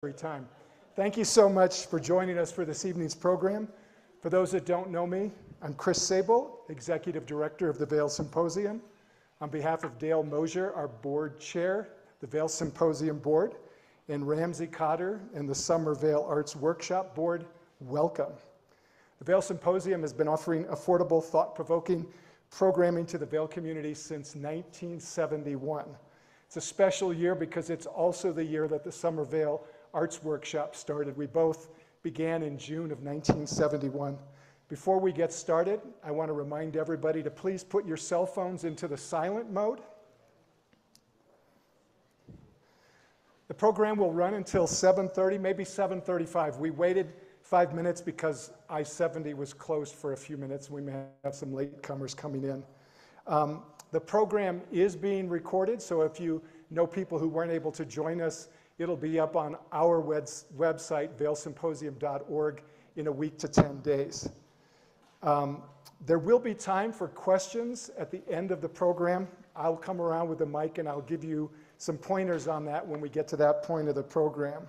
every time. Thank you so much for joining us for this evening's program. For those that don't know me, I'm Chris Sable, Executive Director of the Vail Symposium. On behalf of Dale Mosier, our board chair, the Vail Symposium board, and Ramsey Cotter and the Summer Vail Arts Workshop board, welcome. The Vail Symposium has been offering affordable, thought-provoking programming to the Vail community since 1971. It's a special year because it's also the year that the Summer Vail Arts Workshop started. We both began in June of 1971. Before we get started, I want to remind everybody to please put your cell phones into the silent mode. The program will run until 7:30, maybe 7:35. We waited 5 minutes because I-70 was closed for a few minutes. We may have some latecomers coming in. The program is being recorded, so if you know people who weren't able to join us, it'll be up on our website, vailsymposium.org, in a week to 10 days. There will be time for questions at the end of the program. I'll come around with the mic and I'll give you some pointers on that when we get to that point of the program.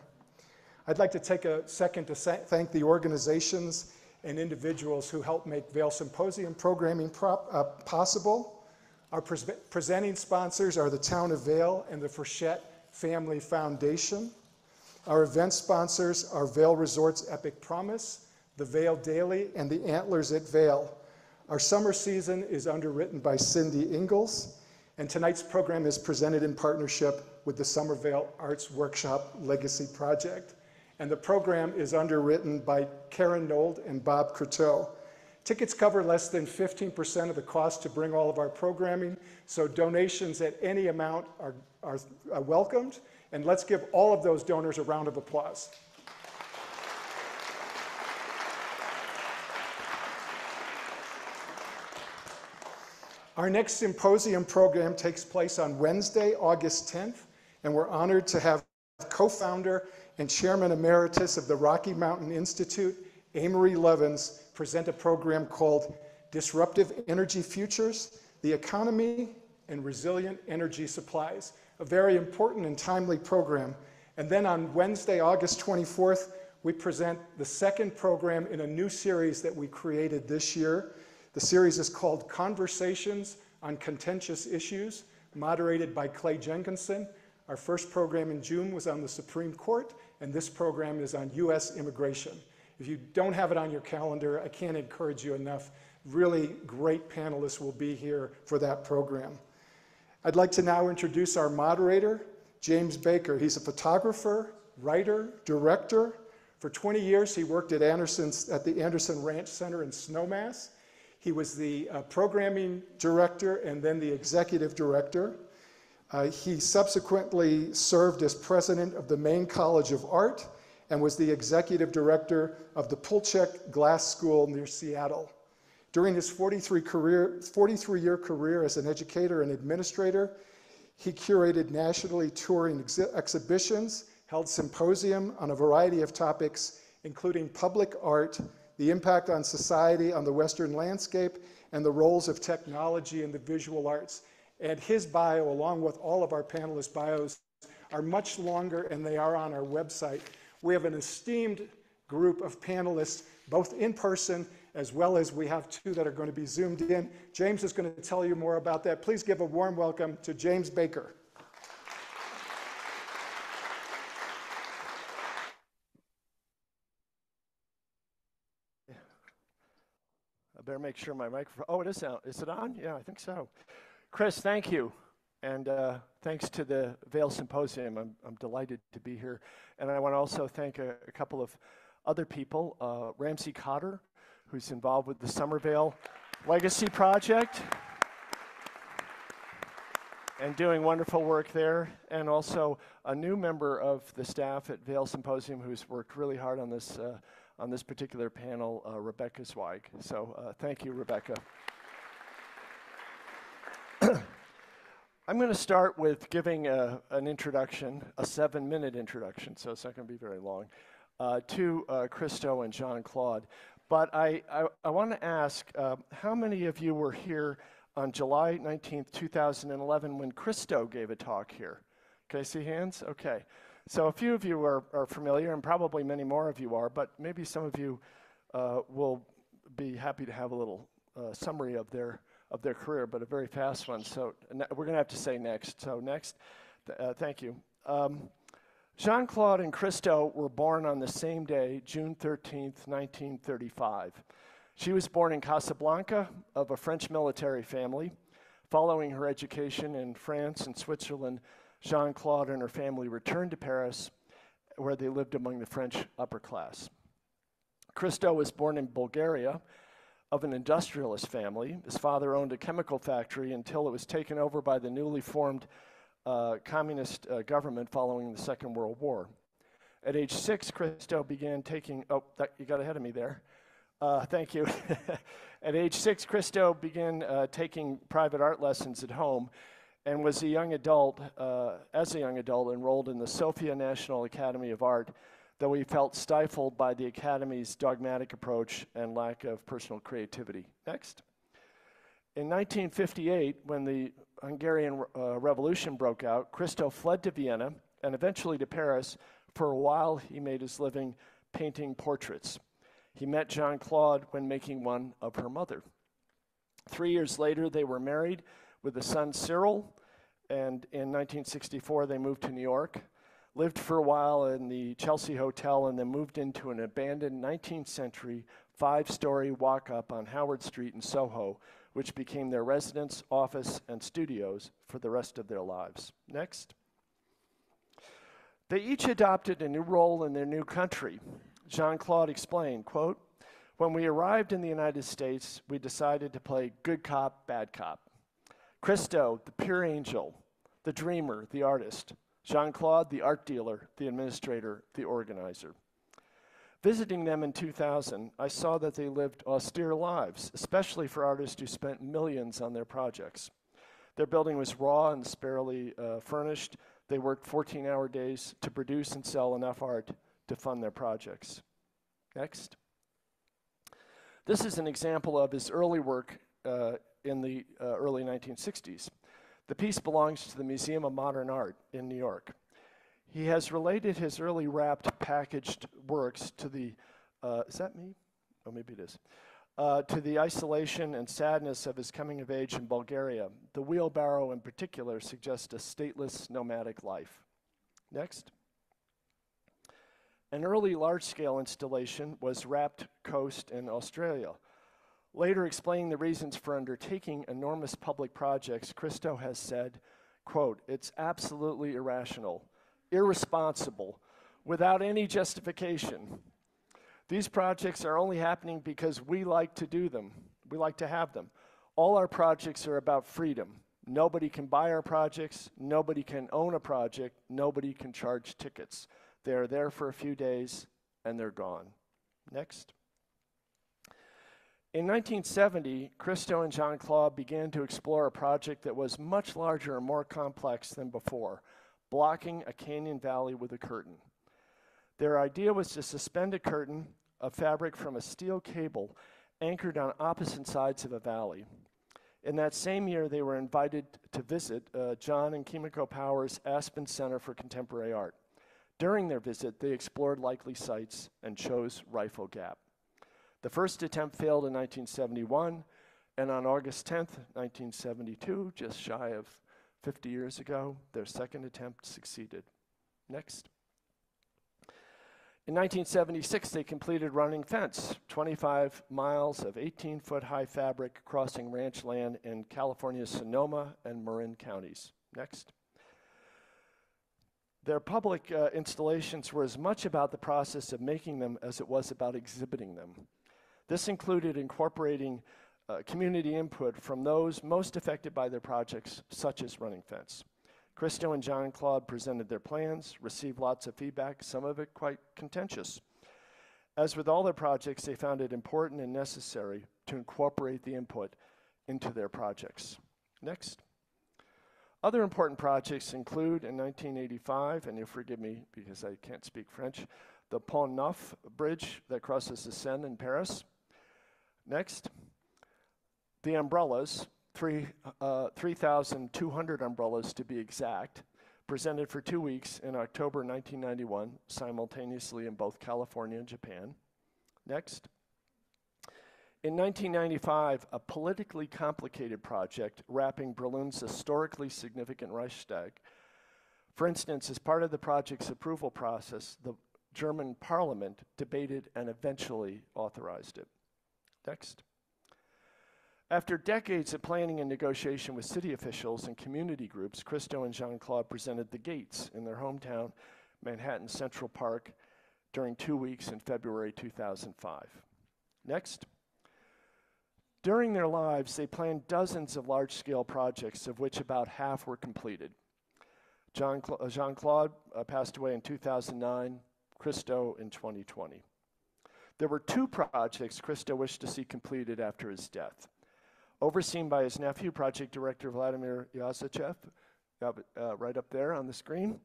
I'd like to take a second to thank the organizations and individuals who helped make Vail Symposium programming possible. Our presenting sponsors are the Town of Vail and the Frechette Family Foundation. Our event sponsors are Vail Resorts Epic Promise, the Vail Daily, and the Antlers at Vail. Our summer season is underwritten by Cindy Ingalls, and tonight's program is presented in partnership with the Summer Vail Arts Workshop Legacy Project. And the program is underwritten by Karen Nold and Bob Croteau. Tickets cover less than 15% of the cost to bring all of our programming, so donations at any amount are welcomed, and let's give all of those donors a round of applause. Our next symposium program takes place on Wednesday, August 10th, and we're honored to have co-founder and chairman emeritus of the Rocky Mountain Institute, Amory Levins, present a program called Disruptive Energy Futures, the Economy and Resilient Energy Supplies, a very important and timely program. And then on Wednesday, August 24th, we present the second program in a new series that we created this year. The series is called Conversations on Contentious Issues, moderated by Clay Jenkinson. Our first program in June was on the Supreme Court, and this program is on U.S. immigration. If you don't have it on your calendar, I can't encourage you enough. Really great panelists will be here for that program. I'd like to now introduce our moderator, James Baker. He's a photographer, writer, director. For 20 years, he worked at the Anderson Ranch Center in Snowmass. He was the programming director and then the executive director. He subsequently served as president of the Maine College of Art and was the executive director of the Paychecks Glass School near Seattle. During his 43-year career as an educator and administrator, he curated nationally touring exhibitions, held symposium on a variety of topics, including public art, the impact on society on the Western landscape, and the roles of technology in the visual arts. And his bio, along with all of our panelists' bios, are much longer, and they are on our website. We have an esteemed group of panelists, both in person, as well as we have two that are going to be zoomed in. James is going to tell you more about that. Please give a warm welcome to James Baker. I better make sure my microphone, oh, it is out. Is it on? Yeah, I think so. Chris, thank you. And thanks to the Vail Symposium. I'm delighted to be here. And I want to also thank a couple of other people, Ramsey Cotter, who's involved with the Summer Vail Legacy Project and doing wonderful work there, and also a new member of the staff at Vail Symposium who's worked really hard on this particular panel, Rebecca Zweig. So thank you, Rebecca. I'm going to start with giving an introduction, a 7-minute introduction, so it's not going to be very long, to Christo and Jeanne-Claude. But I want to ask, how many of you were here on July 19th, 2011, when Christo gave a talk here? Can I see hands? Okay. So a few of you are familiar, and probably many more of you are, but maybe some of you will be happy to have a little summary of their career, but a very fast one. So we're going to have to say next. So next, thank you. Jeanne-Claude and Christo were born on the same day, June 13th, 1935. She was born in Casablanca of a French military family. Following her education in France and Switzerland, Jeanne-Claude and her family returned to Paris, where they lived among the French upper class. Christo was born in Bulgaria of an industrialist family. His father owned a chemical factory until it was taken over by the newly formed communist government following the Second World War. At age 6, Christo began taking, you got ahead of me there. Thank you. At age 6, Christo began taking private art lessons at home and was as a young adult, enrolled in the Sofia National Academy of Art, though he felt stifled by the Academy's dogmatic approach and lack of personal creativity. Next. In 1958, when the Hungarian Revolution broke out, Christo fled to Vienna and eventually to Paris. For a while, he made his living painting portraits. He met Jeanne-Claude when making one of her mother. 3 years later, they were married with a son, Cyril, and in 1964, they moved to New York, lived for a while in the Chelsea Hotel, and then moved into an abandoned 19th century 5-story walk-up on Howard Street in Soho, which became their residence, office, and studios for the rest of their lives. Next. They each adopted a new role in their new country. Jeanne-Claude explained, quote, "When we arrived in the United States, we decided to play good cop, bad cop. Christo, the pure angel, the dreamer, the artist. Jeanne-Claude, the art dealer, the administrator, the organizer." Visiting them in 2000, I saw that they lived austere lives, especially for artists who spent millions on their projects. Their building was raw and sparely furnished. They worked 14-hour days to produce and sell enough art to fund their projects. Next. This is an example of his early work in the early 1960s. The piece belongs to the Museum of Modern Art in New York. He has related his early wrapped, packaged works to the, is that me? Oh, maybe it is. To the isolation and sadness of his coming of age in Bulgaria. The wheelbarrow in particular suggests a stateless, nomadic life. Next. An early large-scale installation was Wrapped Coast in Australia. Later explaining the reasons for undertaking enormous public projects, Christo has said, quote, "It's absolutely irrational, irresponsible, without any justification. These projects are only happening because we like to do them. We like to have them. All our projects are about freedom. Nobody can buy our projects. Nobody can own a project. Nobody can charge tickets. They're there for a few days and they're gone." Next. In 1970, Christo and Jeanne-Claude began to explore a project that was much larger and more complex than before, blocking a canyon valley with a curtain. Their idea was to suspend a curtain of fabric from a steel cable anchored on opposite sides of a valley. In that same year, they were invited to visit John and Kimiko Power's Aspen Center for Contemporary Art. During their visit, they explored likely sites and chose Rifle Gap. The first attempt failed in 1971, and on August 10th, 1972, just shy of 50 years ago, their second attempt succeeded. Next. In 1976, they completed Running Fence, 25 miles of 18-foot high fabric crossing ranch land in California's Sonoma and Marin counties. Next. Their public installations were as much about the process of making them as it was about exhibiting them. This included incorporating community input from those most affected by their projects, such as Running Fence. Christo and Jeanne-Claude presented their plans, received lots of feedback, some of it quite contentious. As with all their projects, they found it important and necessary to incorporate the input into their projects. Next. Other important projects include, in 1985, and you'll forgive me because I can't speak French, the Pont Neuf bridge that crosses the Seine in Paris. Next, the umbrellas, 3,200 umbrellas to be exact, presented for 2 weeks in October 1991, simultaneously in both California and Japan. Next. In 1995, a politically complicated project wrapping Berlin's historically significant Reichstag. For instance, as part of the project's approval process, the German parliament debated and eventually authorized it. Next. After decades of planning and negotiation with city officials and community groups, Christo and Jeanne-Claude presented The Gates in their hometown, Manhattan Central Park, during 2 weeks in February 2005. Next. During their lives, they planned dozens of large-scale projects, of which about half were completed. Jeanne-Claude passed away in 2009, Christo in 2020. There were 2 projects Christo wished to see completed after his death. Overseen by his nephew, project director Vladimir Yazachev, right up there on the screen,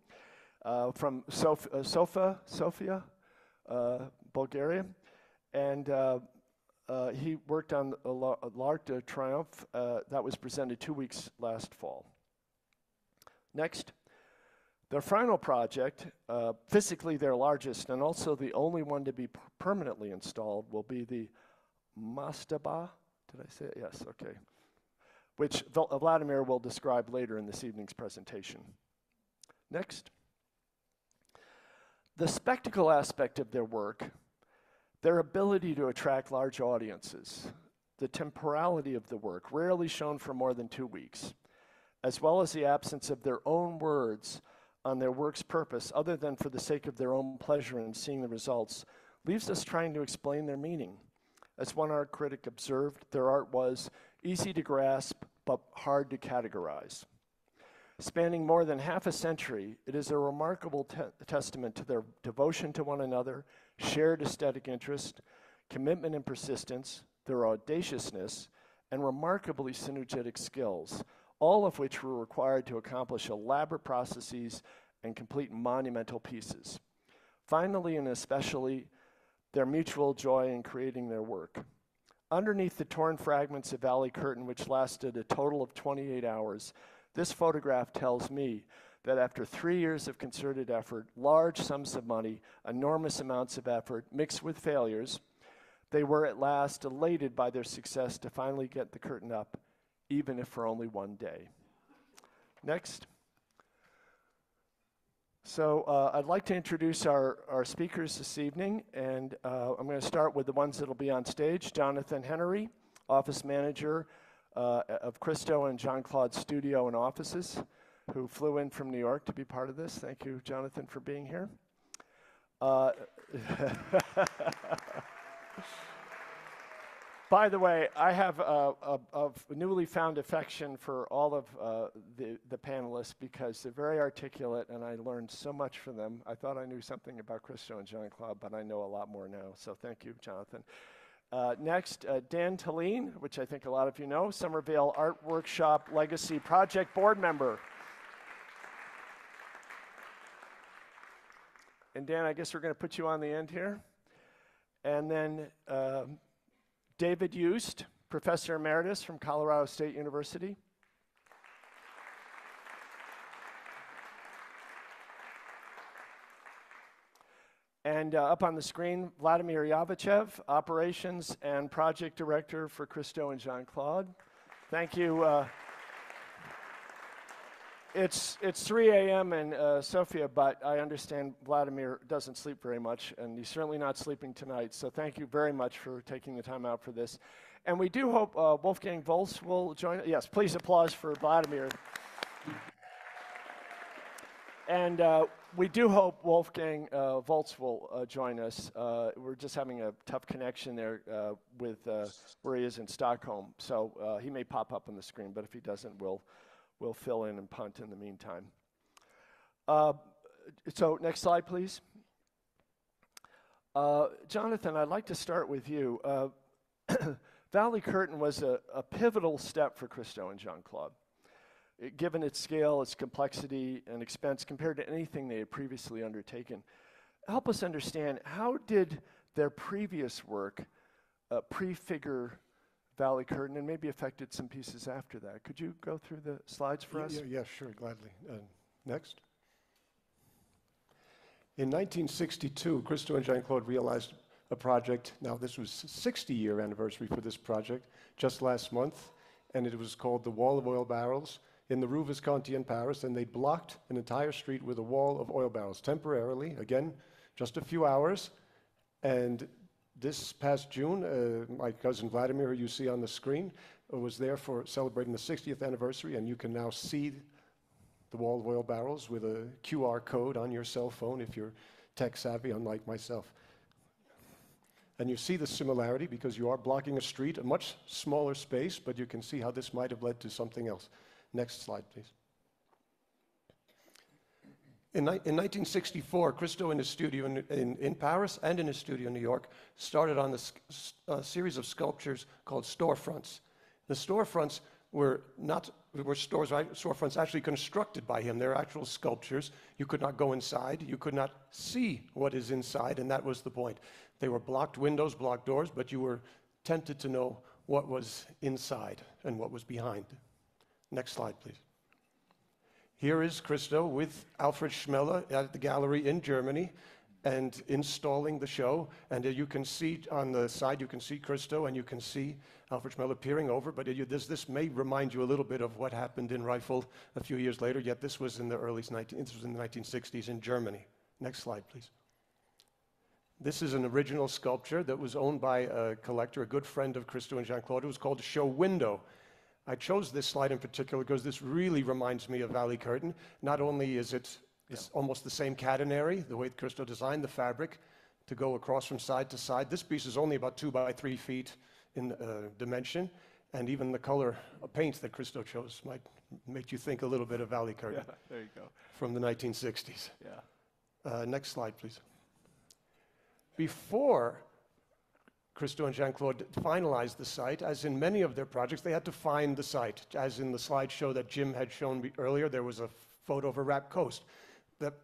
from Sofia, Bulgaria. And he worked on L'Arc de Triomphe that was presented 2 weeks last fall. Next. Their final project, physically their largest and also the only one to be permanently installed, will be the mastaba. Did I say it? Yes, okay. Which Vladimir will describe later in this evening's presentation. Next. The spectacle aspect of their work, their ability to attract large audiences, the temporality of the work, rarely shown for more than 2 weeks, as well as the absence of their own words on their work's purpose, other than for the sake of their own pleasure in seeing the results, leaves us trying to explain their meaning. As one art critic observed, their art was easy to grasp, but hard to categorize. Spanning more than half a century, it is a remarkable testament to their devotion to one another, shared aesthetic interest, commitment and persistence, their audaciousness, and remarkably synergetic skills, all of which were required to accomplish elaborate processes and complete monumental pieces. Finally, and especially, their mutual joy in creating their work. Underneath the torn fragments of Valley Curtain, which lasted a total of 28 hours, this photograph tells me that after 3 years of concerted effort, large sums of money, enormous amounts of effort, mixed with failures, they were at last elated by their success to finally get the curtain up, even if for only 1 day. Next. So I'd like to introduce our speakers this evening, and I'm going to start with the ones that will be on stage. Jonathan Henry, office manager of Christo and Jeanne-Claude Studio and Offices, who flew in from New York to be part of this. Thank you, Jonathan, for being here. By the way, I have a newly found affection for all of the panelists because they're very articulate and I learned so much from them. I thought I knew something about Christo and Jeanne-Claude, but I know a lot more now, so thank you, Jonathan. Next, Dan Taline, which I think a lot of you know, Somerville Art Workshop Legacy Project Board Member. And Dan, I guess we're going to put you on the end here. And then David Youst, Professor Emeritus from Colorado State University. And up on the screen, Vladimir Yazachev, Operations and Project Director for Christo and Jeanne-Claude. Thank you. It's 3 a.m. in Sofia, but I understand Vladimir doesn't sleep very much, and he's certainly not sleeping tonight, so thank you very much for taking the time out for this. And we do hope Wolfgang Volz will join us. Yes, please applause for Vladimir. And we do hope Wolfgang Volz will join us. We're just having a tough connection there with where he is in Stockholm, so he may pop up on the screen, but if he doesn't, we'll fill in and punt in the meantime. So next slide, please. Jonathan, I'd like to start with you. Valley Curtain was a pivotal step for Christo and Jeanne-Claude, given its scale, its complexity, and expense compared to anything they had previously undertaken. Help us understand, how did their previous work prefigure Valley Curtain and maybe affected some pieces after that? Could you go through the slides for us? Yeah, sure, gladly. Next. In 1962, Christo and Jeanne-Claude realized a project. Now, this was 60-year anniversary for this project, just last month, and it was called the Wall of Oil Barrels in the Rue Visconti in Paris, and they blocked an entire street with a wall of oil barrels temporarily, again, just a few hours. And this past June, my cousin Vladimir, who you see on the screen, was there for celebrating the 60th anniversary, and you can now see the wall of oil barrels with a QR code on your cell phone if you're tech savvy, unlike myself. And you see the similarity because you are blocking a street, a much smaller space, but you can see how this might have led to something else. Next slide, please. In 1964, Christo in his studio in Paris and in his studio in New York started on a series of sculptures called storefronts. The storefronts were storefronts actually constructed by him. They're actual sculptures. You could not go inside. You could not see what is inside, and that was the point. They were blocked windows, blocked doors, but you were tempted to know what was inside and what was behind. Next slide, please. Here is Christo with Alfred Schmeller at the gallery in Germany and installing the show. And you can see on the side, you can see Christo and you can see Alfred Schmeller peering over, but this may remind you a little bit of what happened in Reifel a few years later, yet this was in the this was in the 1960s in Germany. Next slide, please. This is an original sculpture that was owned by a collector, a good friend of Christo and Jeanne-Claude. It was called Show Window. I chose this slide in particular because this really reminds me of Valley Curtain. Not only is it almost the same catenary, the way Christo designed the fabric to go across from side to side. This piece is only about 2 by 3 feet in dimension, and even the color of paint that Christo chose might make you think a little bit of Valley Curtain. Yeah, there you go. From the 1960s. Yeah. Next slide, please. Before Christo and Jeanne-Claude finalized the site, as in many of their projects, they had to find the site. As in the slideshow that Jim had shown me earlier, there was a photo of a wrapped coast.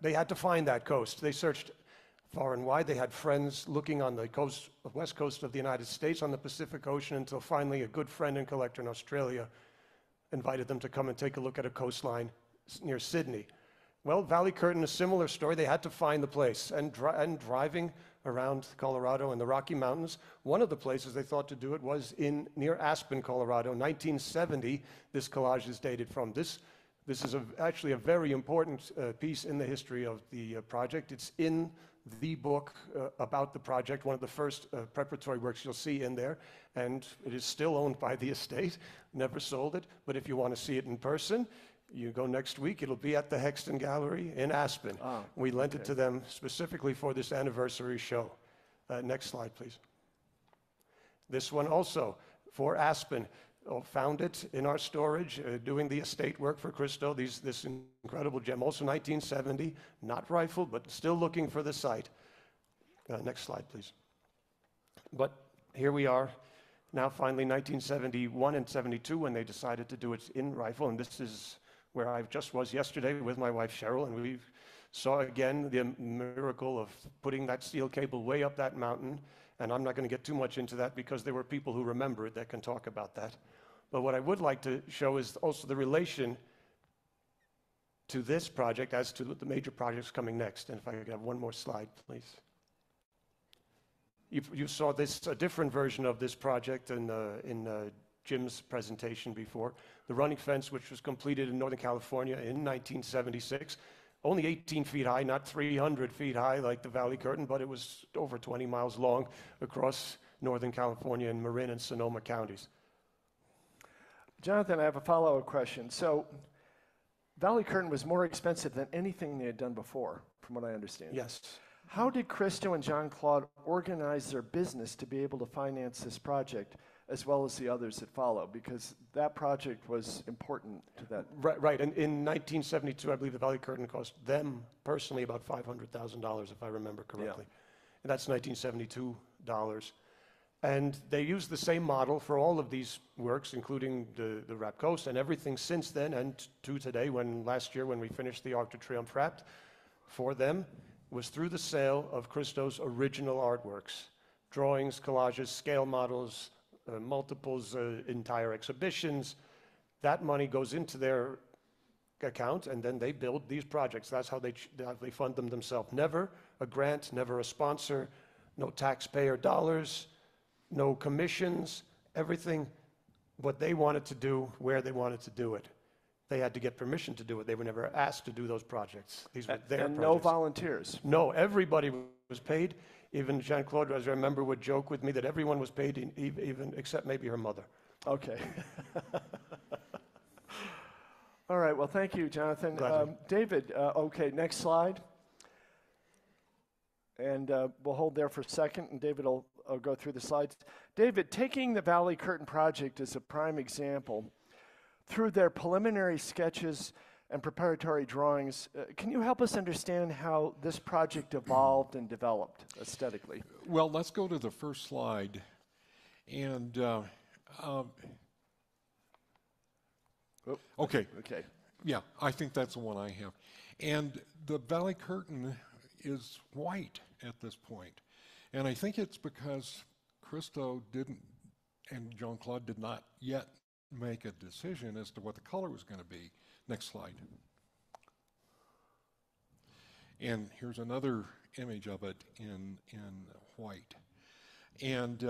They had to find that coast. They searched far and wide. They had friends looking on the west coast of the United States, on the Pacific Ocean, until finally a good friend and collector in Australia invited them to come and take a look at a coastline near Sydney. Well, Valley Curtain, a similar story. They had to find the place, and driving around Colorado and the Rocky Mountains, one of the places they thought to do it was near Aspen, Colorado. 1970, this collage is dated from. This is actually a very important piece in the history of the project. It's in the book about the project, one of the first preparatory works you'll see in there, and it is still owned by the estate, never sold it, but if you want to see it in person, you go next week. It'll be at the Hexton Gallery in Aspen. Oh, we lent it to them specifically for this anniversary show. Next slide, please. This one also for Aspen. Found it in our storage, doing the estate work for Christo. This incredible gem, also 1970, not rifled, but still looking for the site. Next slide, please. But here we are. Now, finally, 1971 and 72, when they decided to do it in rifle, and this is where I just was yesterday with my wife Cheryl, and we saw again the miracle of putting that steel cable way up that mountain. And I'm not going to get too much into that because there were people who remember it that can talk about that. But what I would like to show is also the relation to this project as to the major projects coming next. And if I could have one more slide, please. You saw this, a different version of this project in Jim's presentation before. The running fence, which was completed in Northern California in 1976. Only 18 feet high, not 300 feet high like the Valley Curtain, but it was over 20 miles long across Northern California and Marin and Sonoma counties. Jonathan, I have a follow-up question. So Valley Curtain was more expensive than anything they had done before, from what I understand. Yes. How did Christo and Jeanne-Claude organize their business to be able to finance this project, as well as the others that follow? Because that project was important to that. Right. And in 1972, I believe the Valley Curtain cost them personally about $500,000, if I remember correctly. Yeah. And that's 1972 dollars. And they used the same model for all of these works, including the Wrapped Coast and everything since then and to today, last year when we finished the Arc de Triomphe Wrapped for them, was through the sale of Christo's original artworks, drawings, collages, scale models, multiples, entire exhibitions. That money goes into their account, and then they build these projects. That's how they fund them themselves. Never a grant, never a sponsor, no taxpayer dollars, no commissions, everything what they wanted to do, where they wanted to do it. They had to get permission to do it. They were never asked to do those projects. These were their projects. No volunteers? No, everybody was paid. Even Jeanne-Claude, as I remember, would joke with me that everyone was paid, even except maybe her mother. Okay. All right, well, thank you, Jonathan. Gladly. David, okay, next slide. And we'll hold there for a second, and David will go through the slides. David, taking the Valley Curtain project as a prime example, through their preliminary sketches and preparatory drawings, can you help us understand how this project evolved and developed aesthetically? Well, let's go to the first slide. And, okay. Okay. Yeah, I think that's the one I have. And the Valley Curtain is white at this point. And I think it's because Christo didn't, and Jeanne-Claude did not yet make a decision as to what the color was going to be. Next slide. And here's another image of it in white. And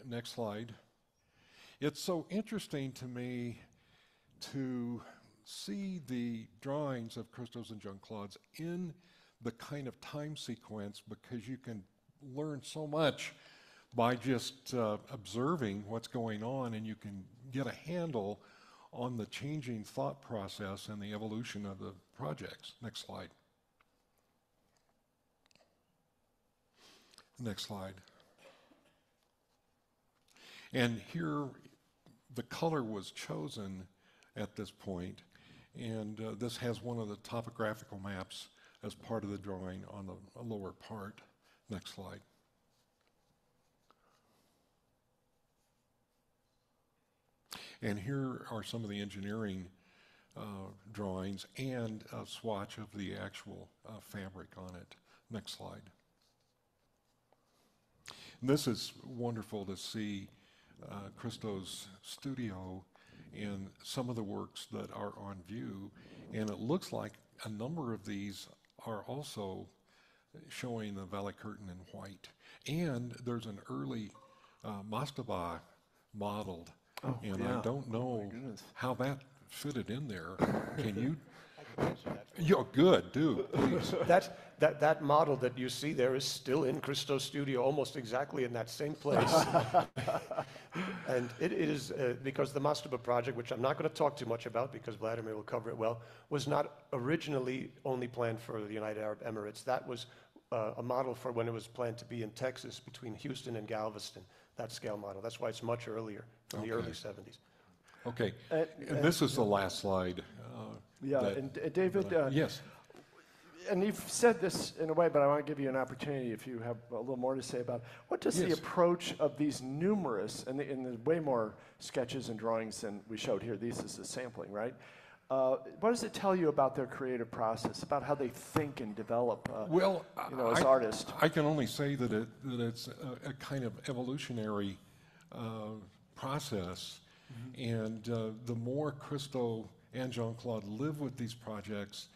next slide. It's so interesting to me to see the drawings of Christo's and Jeanne-Claude's in the kind of time sequence, because you can learn so much by just observing what's going on, and you can get a handle on the changing thought process and the evolution of the projects. Next slide. Next slide. And here the color was chosen at this point, and this has one of the topographical maps as part of the drawing on the lower part. Next slide. And here are some of the engineering drawings and a swatch of the actual fabric on it. Next slide. And this is wonderful to see Christo's studio and some of the works that are on view. And it looks like a number of these are also showing the Valley Curtain in white. And there's an early mastaba modeled. Oh, and yeah. I don't know how that fitted in there. Can you? I can answer that. Yeah, good, do, please. That model that you see there is still in Christo's studio, almost exactly in that same place. And it is, because the mastaba project, which I'm not going to talk too much about because Vladimir will cover it well, was not originally only planned for the United Arab Emirates. That was a model for when it was planned to be in Texas between Houston and Galveston, that scale model. That's why it's much earlier, from the early 70s. Okay, and this is the last slide. Yeah, and David, yes. And you've said this in a way, but I want to give you an opportunity if you have a little more to say about it. What does the Yes. approach of these numerous, and the way more sketches and drawings than we showed here, these is a sampling, right? What does it tell you about their creative process, about how they think and develop, Well, as artists? I can only say that it's a kind of evolutionary process, and the more Christo and Jeanne-Claude live with these projects,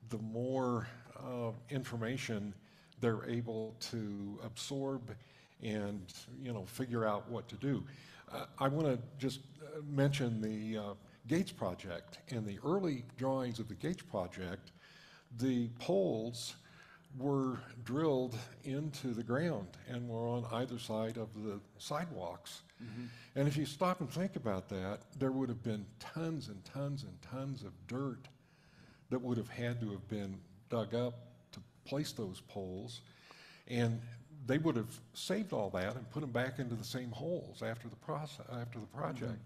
the more information they're able to absorb and figure out what to do. I want to just mention the Gates project. In the early drawings of the Gates project, the poles were drilled into the ground and were on either side of the sidewalks. And if you stop and think about that, there would have been tons and tons and tons of dirt that would have had to have been dug up to place those poles, and they would have saved all that and put them back into the same holes after the project.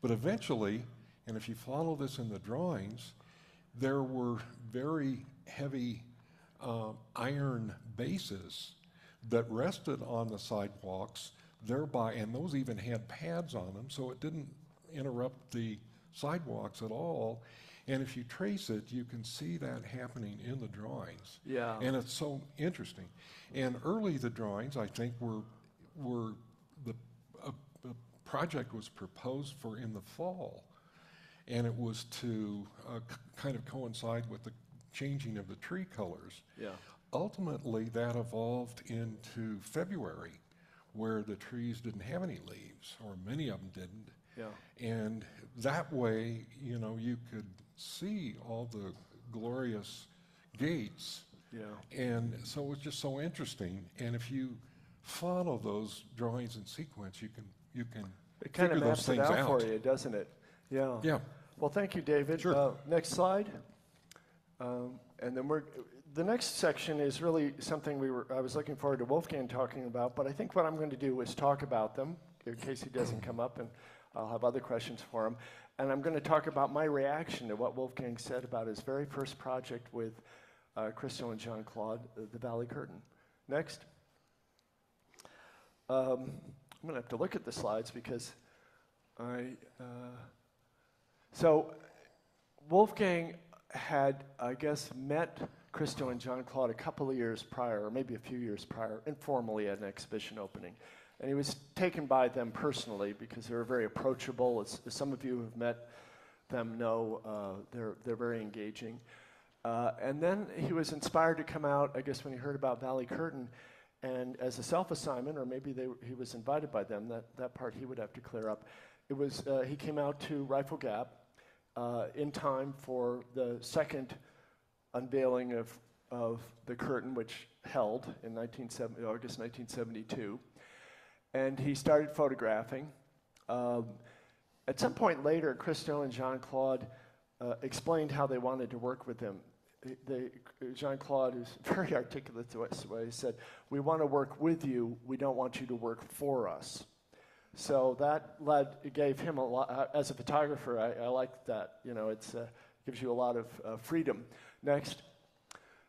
But eventually, and if you follow this in the drawings, there were very heavy iron bases that rested on the sidewalks, thereby, and those even had pads on them, so it didn't interrupt the sidewalks at all. And if you trace it, you can see that happening in the drawings. Yeah. And it's so interesting. And early the drawings, I think, the project was proposed for in the fall. and it was to kind of coincide with the changing of the tree colors. Yeah. Ultimately, that evolved into February, where the trees didn't have any leaves, or many of them didn't. Yeah. And that way, you know, you could see all the glorious gates. Yeah. And so it was just so interesting. And if you follow those drawings in sequence, you can It kind figure of those maps it things out out. for you, doesn't it? Yeah. Yeah. Well, thank you, David. Sure. Next slide. And then the next section is really something I was looking forward to Wolfgang talking about, but I think what I'm going to do is talk about them in case he doesn't come up, and I'll have other questions for him. And I'm going to talk about my reaction to what Wolfgang said about his very first project with Christo and Jeanne-Claude, the Valley Curtain. Next. I'm going to have to look at the slides because so Wolfgang had, I guess, met Christo and Jeanne-Claude a couple of years prior, or maybe a few years prior, informally at an exhibition opening. And he was taken by them personally because they were very approachable. As some of you who have met them know, they're very engaging. And then he was inspired to come out, I guess, when he heard about Valley Curtain, and as a self-assignment, or maybe he was invited by them, that part he would have to clear up. It was, he came out to Rifle Gap in time for the second unveiling of the curtain, which held in August 1972. And he started photographing. At some point later, Christo and Jeanne-Claude explained how they wanted to work with him. Jeanne-Claude, who's very articulate the way, he said, "We want to work with you. We don't want you to work for us." So that gave him a lot. As a photographer, I like that. You know, it gives you a lot of freedom. Next.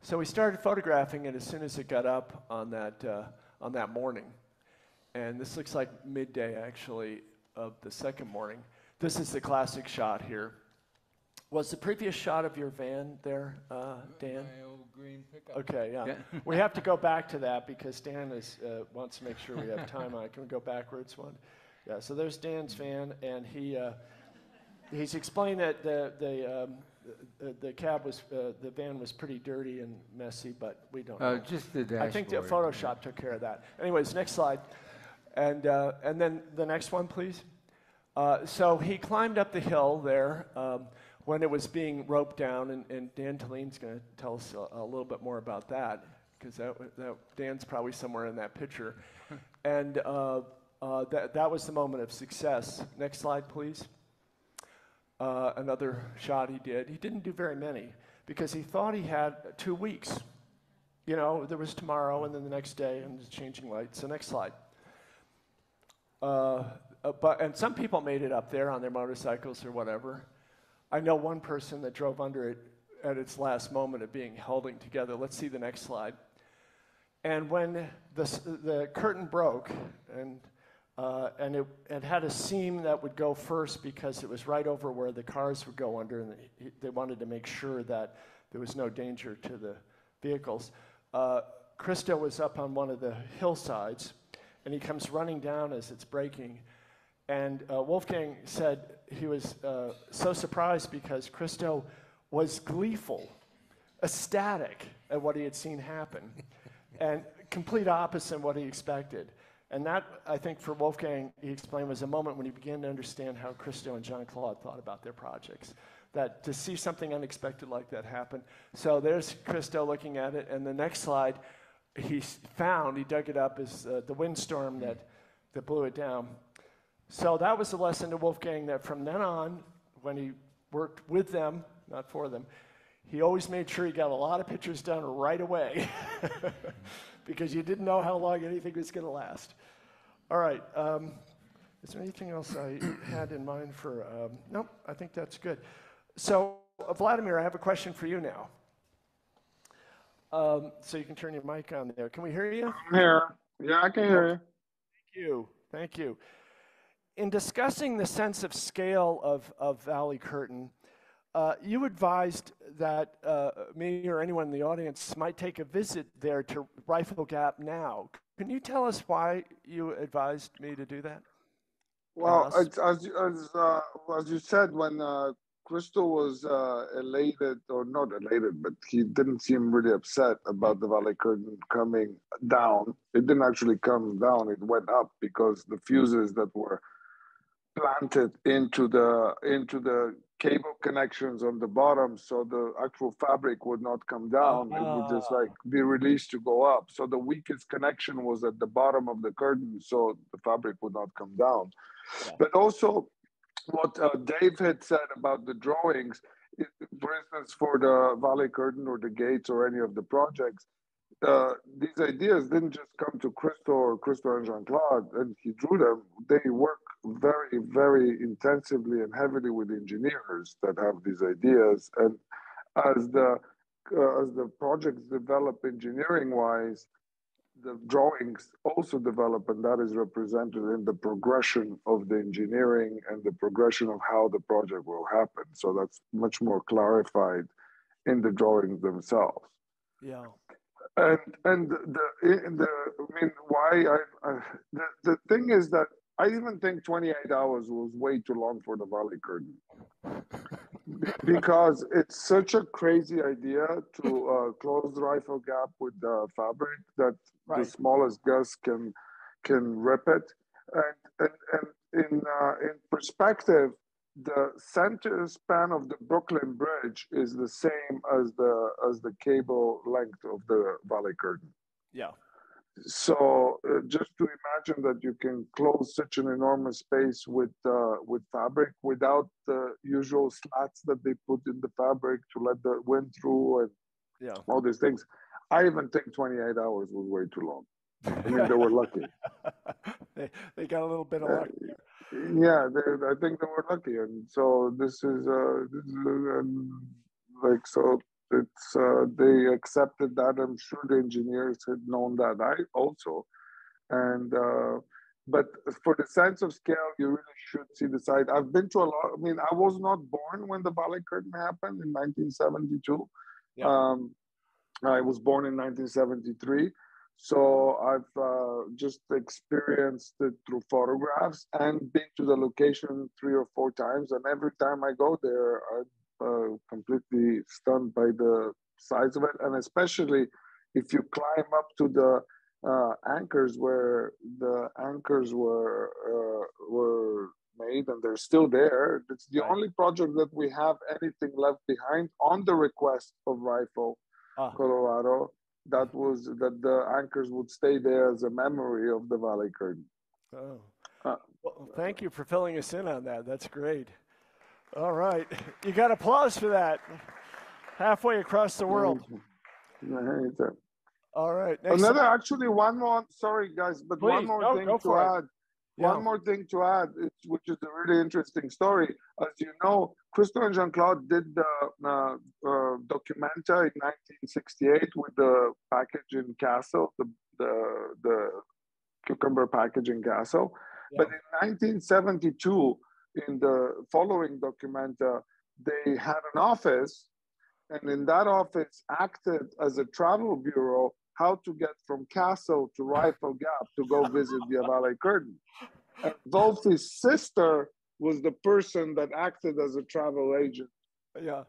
So we started photographing it as soon as it got up on that morning. And this looks like midday, actually, of the second morning. This is the classic shot here. Was the previous shot of your van there, Dan? My old green pickup. Okay, yeah. We have to go back to that because Dan wants to make sure we have time on it. Can we go backwards one? Yeah, so there's Dan's van, and he's explained that the van was pretty dirty and messy, but we don't know. Just the dashboard. I think the Photoshop took care of that. Anyways, next slide. And then the next one, please. So he climbed up the hill there when it was being roped down, and Dan Taline's going to tell us a little bit more about that, because Dan's probably somewhere in that picture. And that was the moment of success. Next slide, please. Another shot he did. He didn't do very many, because he thought he had 2 weeks. You know, there was tomorrow, and then the next day, and the changing light. So next slide. And some people made it up there on their motorcycles or whatever. I know one person that drove under it at its last moment of being holding together. Let's see the next slide. And when the curtain broke, and it had a seam that would go first because it was right over where the cars would go under, and they wanted to make sure that there was no danger to the vehicles. Christo was up on one of the hillsides, and he comes running down as it's breaking. And Wolfgang said he was so surprised because Christo was gleeful, ecstatic at what he had seen happen, and complete opposite of what he expected. And that, I think, for Wolfgang, he explained, was a moment when he began to understand how Christo and Jeanne-Claude thought about their projects. That to see something unexpected like that happen. So there's Christo looking at it, and the next slide, he dug it up, is the windstorm that blew it down. So that was the lesson to Wolfgang, that from then on, when he worked with them, not for them, he always made sure he got a lot of pictures done right away because you didn't know how long anything was going to last. All right. Is there anything else I had in mind for? Nope, I think that's good. So, Vladimir, I have a question for you now. So you can turn your mic on there. Can we hear you? I'm here. Yeah, I can hear you. Thank you. Thank you. In discussing the sense of scale of Valley Curtain, you advised that me or anyone in the audience might take a visit there to Rifle Gap now. Can you tell us why you advised me to do that? Well, as you said, when Christo was elated, or not elated, but he didn't seem really upset about the Valley Curtain coming down. It didn't actually come down, it went up because the fuses that were planted into the cable connections on the bottom, so the actual fabric would not come down. It would just like be released to go up. So the weakest connection was at the bottom of the curtain, so the fabric would not come down. Yeah. But also, what Dave had said about the drawings, for instance, for the Valley Curtain or the gates or any of the projects, these ideas didn't just come to Christo and Jeanne-Claude, and he drew them. They work very, very intensively and heavily with engineers that have these ideas. And as the projects develop engineering-wise, the drawings also develop, and that is represented in the progression of the engineering and the progression of how the project will happen. So that's much more clarified in the drawings themselves. Yeah. And the thing is that I even think 28 hours was way too long for the Valley Curtain, because it's such a crazy idea to close the rifle gap with the fabric that the smallest gust can rip it. And in perspective, the center span of the Brooklyn Bridge is the same as the cable length of the Valley Curtain. Yeah. So just to imagine that you can close such an enormous space with fabric without the usual slats that they put in the fabric to let the wind through and all these things. I even think 28 hours was way too long. I mean, they were lucky. they got a little bit of luck. Yeah, I think they were lucky, and so this is like, so it's they accepted that. I'm sure the engineers had known that. I also, and but for the sense of scale, you really should see the site. I've been to a lot. I mean, I was not born when the Valley Curtain happened in 1972. Yeah. I was born in 1973. So I've just experienced it through photographs and been to the location 3 or 4 times. And every time I go there, I'm completely stunned by the size of it. And especially if you climb up to the anchors where the anchors were made, and they're still there. It's the only project that we have anything left behind on the request of Rifle, Colorado. That the anchors would stay there as a memory of the Valley Curtain. Oh, well, thank you for filling us in on that. That's great. All right, you got applause for that. Halfway across the world. All right. Actually, one more. Sorry, guys, but please, one more thing to add. One more thing to add, which is a really interesting story. As you know, Christo and Jeanne-Claude did the Documenta in 1968 with the packaging castle, the cucumber packaging castle. Yeah. But in 1972, in the following Documenta, they had an office, and in that office acted as a travel bureau, how to get from Castle to Rifle Gap to go visit the Valley Curtain. And Wolfie's sister was the person that acted as a travel agent to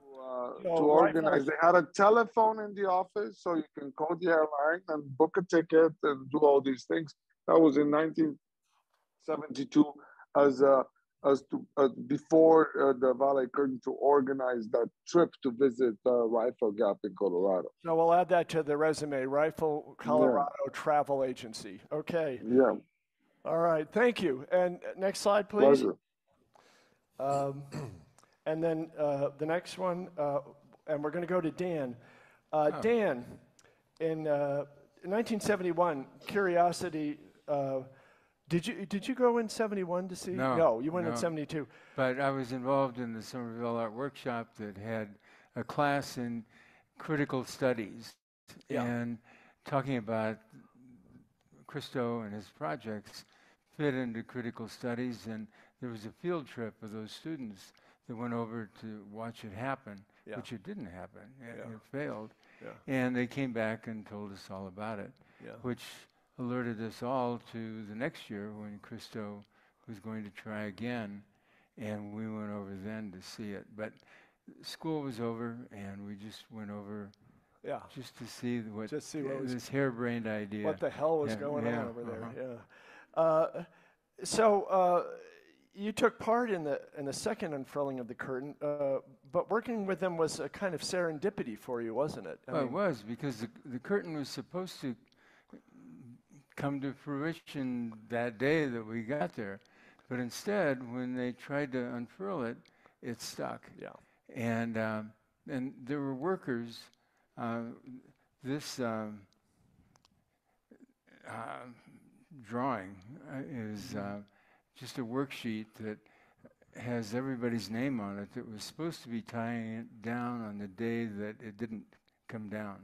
organize. They had a telephone in the office, so you can call the airline and book a ticket and do all these things. That was in 1972 before the Valley Curtain to organize that trip to visit Rifle Gap in Colorado. So we'll add that to the resume, Rifle Colorado Travel Agency. Okay. Yeah. All right, thank you. And next slide, please. Pleasure. And then the next one, and we're going to go to Dan. Dan, in 1971, Curiosity. Did you go in 71 to see? No, you went in 72. But I was involved in the Somerville Art Workshop that had a class in critical studies and talking about Christo and his projects fit into critical studies, and there was a field trip of those students that went over to watch it happen, which it didn't happen. It failed. Yeah. And they came back and told us all about it, which alerted us all to the next year when Christo was going to try again. and we went over then to see it. But school was over, and we just went over just to see what this harebrained idea. What the hell was going on over there? So you took part in the second unfurling of the curtain, but working with them was a kind of serendipity for you, wasn't it? Well, it was, because the curtain was supposed to come to fruition that day that we got there. But instead, when they tried to unfurl it, it stuck. Yeah. And there were workers. This drawing is just a worksheet that has everybody's name on it that was supposed to be tying it down on the day that it didn't come down,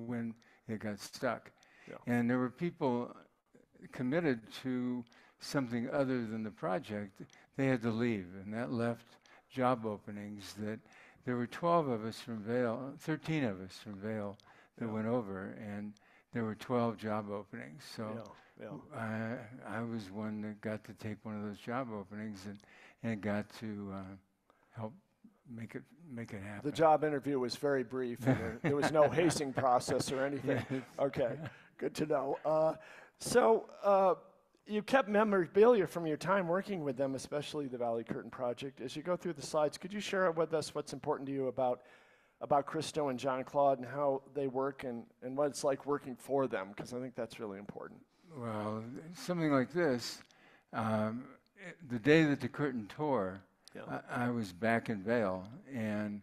when it got stuck. Yeah. And there were people committed to something other than the project. They had to leave, and that left job openings. That there were 12 of us from Vail, 13 of us from Vail that went over, and there were 12 job openings. So I was one that got to take one of those job openings and got to help make it happen. The job interview was very brief. There was no hazing process or anything. Okay, good to know. So you kept memorabilia from your time working with them, especially the Valley Curtain Project. As you go through the slides, could you share with us what's important to you about Christo and Jeanne-Claude and how they work and what it's like working for them? Because I think that's really important. Well, something like this, the day that the curtain tore, I was back in Vail and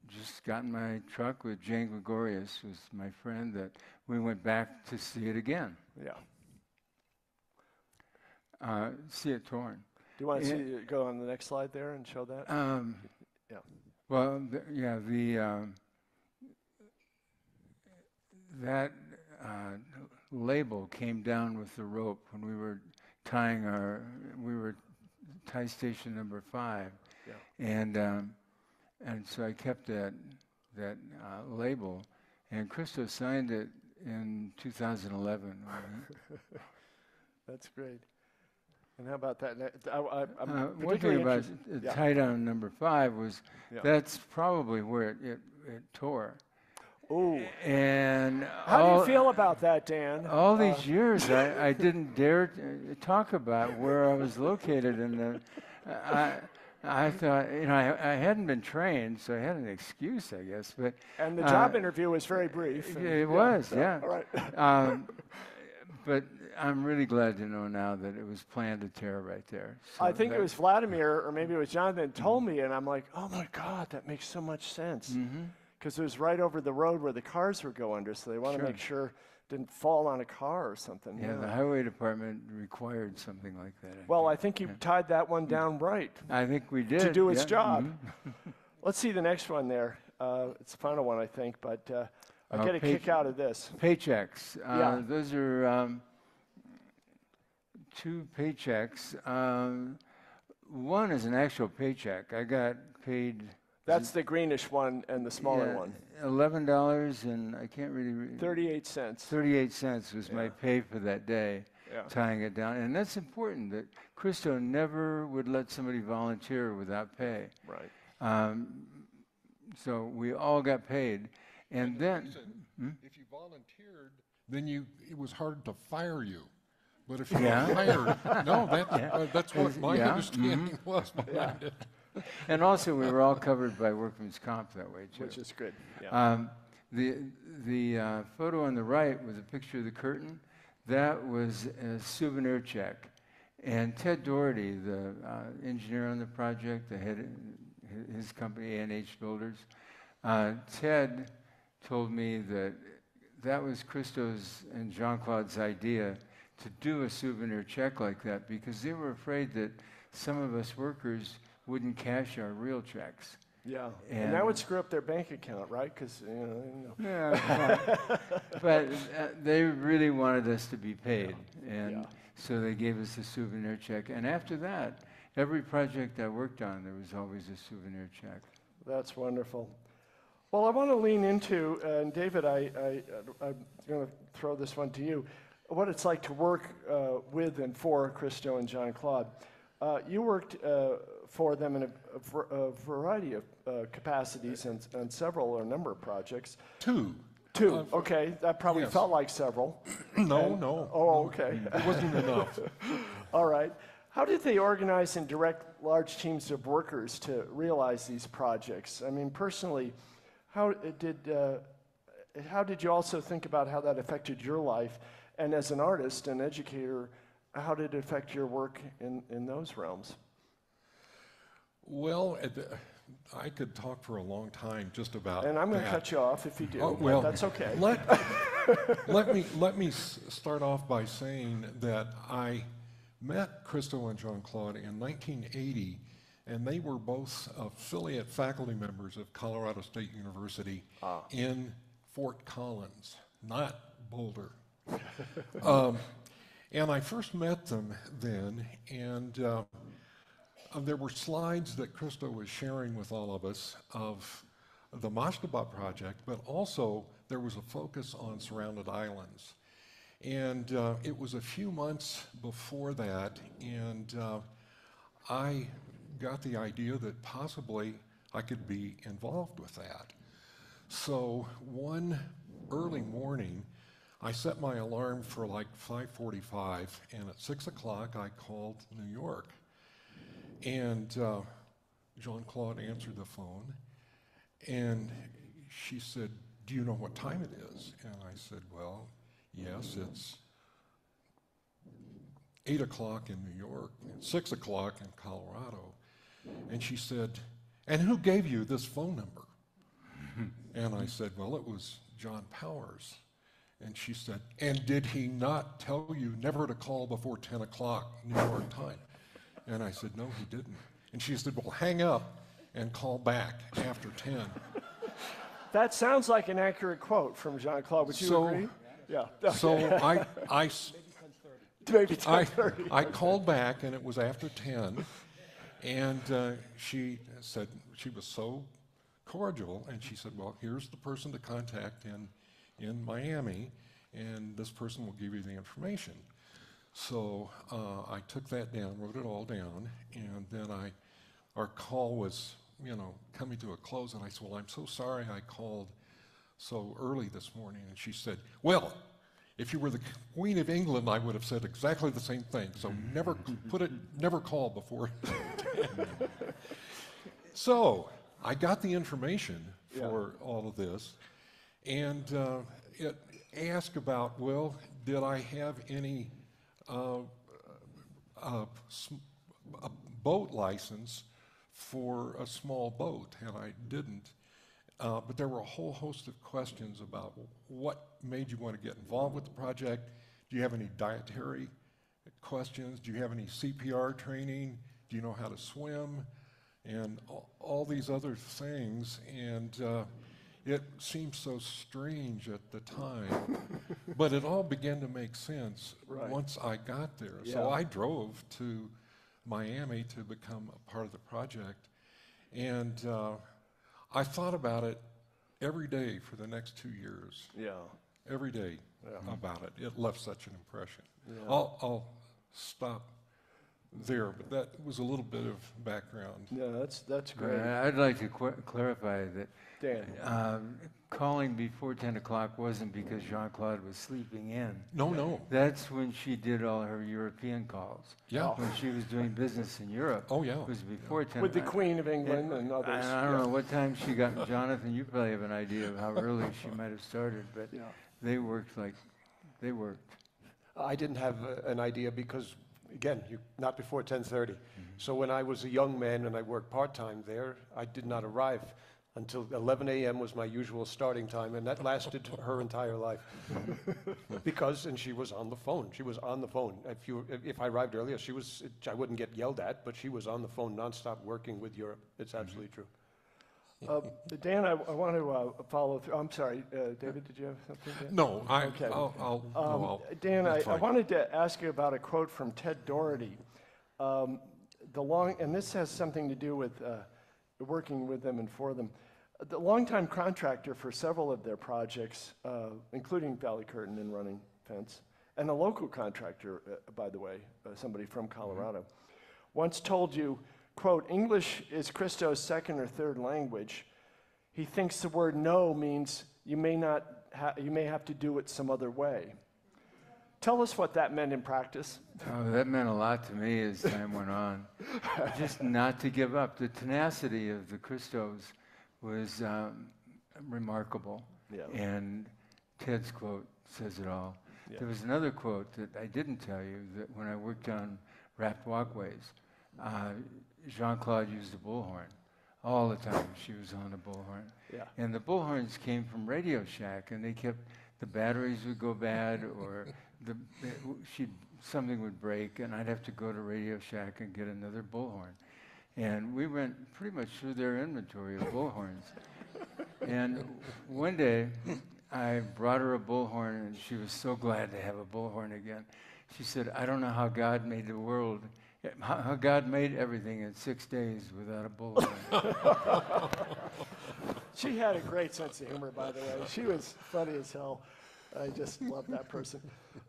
just got in my truck with Jane Gregorius, who's my friend, that we went back to see it again. Yeah. See it torn. Do you want to go on the next slide there and show that? Well, that label came down with the rope when we were tying tie station number 5, and so I kept that label, and Christo signed it in 2011. That's great. And how about that? One thing about tie down number 5 was that's probably where it tore. Oh. And how do you feel about that, Dan? All these years, I didn't dare talk about where I was located, and I thought, I hadn't been trained, so I had an excuse, I guess. And the job interview was very brief. It was, yeah. All right. But I'm really glad to know now that it was planned to tear right there. So I think it was Vladimir, or maybe it was Jonathan, told me, and I'm like, oh my God, that makes so much sense. Because it was right over the road where the cars would go under, so they want to make sure it didn't fall on a car or something. Yeah, the highway department required something like that. Well, I think you tied that one down right. I think we did. To do its job. Let's see the next one there. It's the final one, I think, but I get a kick out of this. Paychecks. Those are 2 paychecks. One is an actual paycheck. I got paid. That's the greenish one and the smaller one. $11 and I can't really. 38 cents. 38 cents was my pay for that day, tying it down. And that's important, that Christo never would let somebody volunteer without pay. Right. So we all got paid. And then. If you volunteered, then it was hard to fire you. But if you were hired, no, that's what my understanding was behind it. And also, we were all covered by workman's comp that way, too. Which is good. Yeah. The photo on the right with a picture of the curtain, that was a souvenir check. And Ted Doherty, the engineer on the project, the head of his company, A&H Builders, Ted told me that was Christo's and Jeanne-Claude's idea to do a souvenir check like that, because they were afraid that some of us workers wouldn't cash our real checks. Yeah, and that would screw up their bank account, right? Because but they really wanted us to be paid, and so they gave us a souvenir check. And after that, every project I worked on, there was always a souvenir check. That's wonderful. Well, I want to lean into, and David, I'm going to throw this one to you, what it's like to work with and for Christo and Jeanne-Claude. You worked for them in a variety of capacities and several or a number of projects. Two. Okay, that probably yes. felt like several. No. Oh, okay. It wasn't enough. All right. How did they organize and direct large teams of workers to realize these projects? I mean, personally, how did you also think about how that affected your life? And as an artist and educator, how did it affect your work in those realms? Well, I could talk for a long time just about And I'm going to that. cut you off if you do. Oh, well, that's okay. Let me start off by saying that I met Christo and Jeanne-Claude in 1980, and they were both affiliate faculty members of Colorado State University in Fort Collins, not Boulder. And I first met them then, and there were slides that Christo was sharing with all of us of the Mastaba project, but also there was a focus on surrounded islands. And it was a few months before that, and I got the idea that possibly I could be involved with that. So one early morning, I set my alarm for like 5:45, and at 6 o'clock I called New York. And Jeanne-Claude answered the phone, and she said, "Do you know what time it is?" And I said, "Well, yes, it's 8 o'clock in New York, and 6 o'clock in Colorado." And she said, "And who gave you this phone number?" And I said, "Well, it was John Powers." And she said, "And did he not tell you never to call before 10 o'clock New York time?" And I said, "No, he didn't." And she said, "Well, hang up and call back after 10. That sounds like an accurate quote from Jean-Claude. Would you agree? Yeah. So Maybe 10:30. I called back, and it was after 10, and she said, she was so cordial, and she said, "Well, here's the person to contact in Miami, and this person will give you the information." So I took that down, wrote it all down, and then our call was, coming to a close, and I said, "Well, I'm so sorry I called so early this morning." And she said, "Well, if you were the Queen of England, I would have said exactly the same thing. So never call before 10. So I got the information for all of this, and it asked about, well, did I have any a boat license for a small boat, and I didn't. But there were a whole host of questions about what made you want to get involved with the project. Do you have any dietary questions? Do you have any CPR training? Do you know how to swim? And all these other things. And it seemed so strange at the time, but it all began to make sense once I got there. Yeah. So I drove to Miami to become a part of the project, and I thought about it every day for the next 2 years. Yeah. Every day about it. It left such an impression. Yeah. I'll stop there, but that was a little bit of background. Yeah, that's great. I'd like to clarify that Dan. calling before 10 o'clock wasn't because Jean-Claude was sleeping in. No. That's when she did all her European calls. Yeah. When she was doing business in Europe. Oh, yeah. It was before 10 With the Queen of England and others. I don't know what time she got. Jonathan, you probably have an idea of how early she might have started, but they worked. I didn't have an idea because, again, not before 10:30. So when I was a young man and I worked part-time there, I did not arrive until 11 a.m. was my usual starting time, and that lasted her entire life. And she was on the phone. She was on the phone. If I arrived earlier, I wouldn't get yelled at, but she was on the phone nonstop working with Europe. It's absolutely true. Dan, I want to follow through. I'm sorry, David, did you have something? No, Okay. Dan, I wanted to ask you about a quote from Ted Doherty. And this has something to do with working with them and for them. The longtime contractor for several of their projects, including Valley Curtain and Running Fence, and a local contractor, by the way, somebody from Colorado, once told you, quote, English is Christo's second or third language. He thinks the word no means you may have to do it some other way. Tell us what that meant in practice. Oh, that meant a lot to me as time went on. Just not to give up. The tenacity of the Christos was remarkable. Yeah. And Ted's quote says it all. Yeah. There was another quote that I didn't tell you, that when I worked on wrapped walkways, Jeanne-Claude used a bullhorn. All the time she was on the bullhorn. Yeah. And the bullhorns came from Radio Shack, and they kept, the batteries would go bad, or something would break, and I'd have to go to Radio Shack and get another bullhorn. And we went pretty much through their inventory of bullhorns. And one day, I brought her a bullhorn, and she was so glad to have a bullhorn again. She said, I don't know how God made the world, how God made everything in 6 days without a bullhorn. She had a great sense of humor, by the way. She was funny as hell. I just love that person.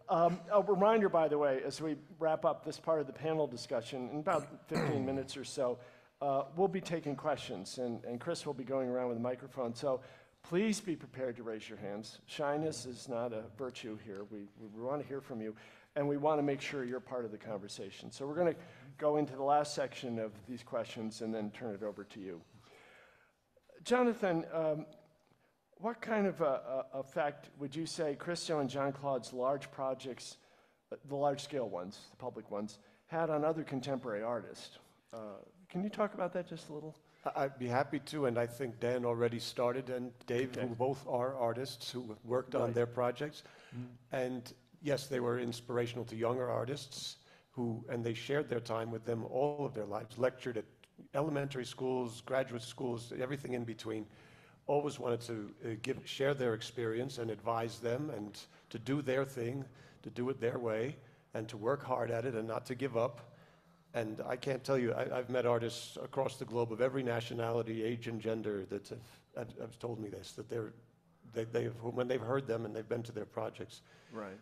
A reminder, by the way, as we wrap up this part of the panel discussion, in about 15 minutes or so, we'll be taking questions, and Chris will be going around with a microphone. So please be prepared to raise your hands. Shyness is not a virtue here. We want to hear from you, and we want to make sure you're part of the conversation. So we're going to go into the last section of these questions and then turn it over to you. Jonathan, what kind of effect would you say Christo and Jeanne-Claude's large projects, the large-scale ones, the public ones, had on other contemporary artists? Can you talk about that just a little? I'd be happy to, and I think Dan already started, and Dave, who both are artists who worked on their projects. And yes, they were inspirational to younger artists and they shared their time with them all of their lives, lectured at elementary schools, graduate schools, everything in between. Always wanted to share their experience and advise them, and to do their thing, to do it their way, and to work hard at it and not to give up. And I can't tell you, I've met artists across the globe of every nationality, age, and gender that have told me this, that when they've heard them and they've been to their projects, right,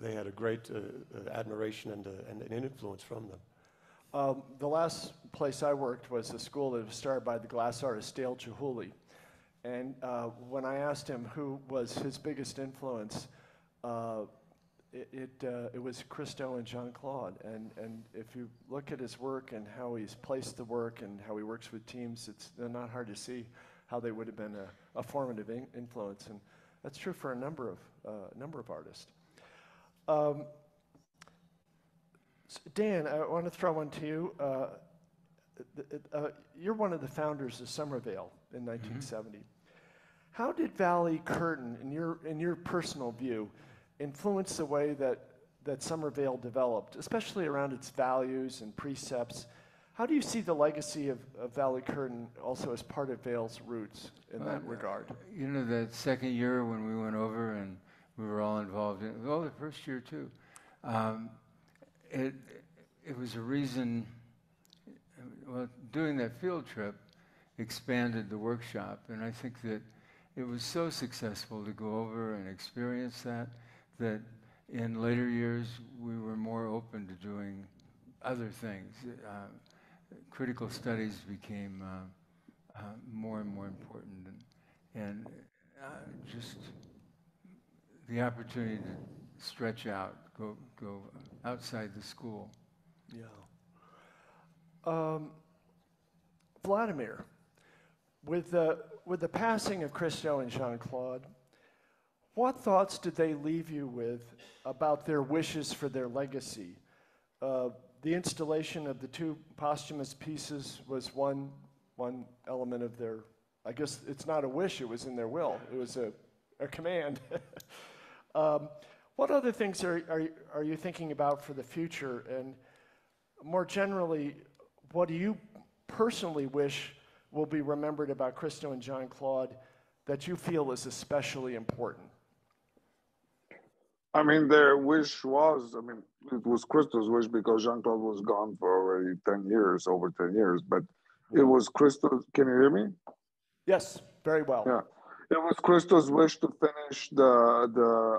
they had a great admiration and an influence from them. The last place I worked was a school that was started by the glass artist Dale Chihuly. And when I asked him who was his biggest influence, it was Christo and Jeanne-Claude. And if you look at his work and how he's placed the work and how he works with teams, it's not hard to see how they would have been a formative influence. And that's true for a number of artists. Dan, I want to throw one to you. You're one of the founders of Somerville in 1970. How did Valley Curtain, in your personal view, influence the way that Somerville developed, especially around its values and precepts? How do you see the legacy of Valley Curtain also as part of Vail's roots in that regard? You know, that second year when we went over and we were all involved in it, well, the first year too, it was a reason, well, doing that field trip expanded the workshop, and I think that it was so successful to go over and experience that in later years we were more open to doing other things. Critical studies became more and more important, and just the opportunity to stretch out, go outside the school. Yeah. Vladimir, with the passing of Christo and Jeanne-Claude, what thoughts did they leave you with about their wishes for their legacy? The installation of the two posthumous pieces was one element of their, I guess it's not a wish, it was in their will. It was a command. What other things are you thinking about for the future? And more generally, what do you personally wish will be remembered about Christo and Jeanne-Claude that you feel is especially important? I mean, their wish was, it was Christo's wish because Jean-Claude was gone for already 10 years, over 10 years, but it was Christo's, can you hear me? Yes, very well. Yeah, it was Christo's wish to finish the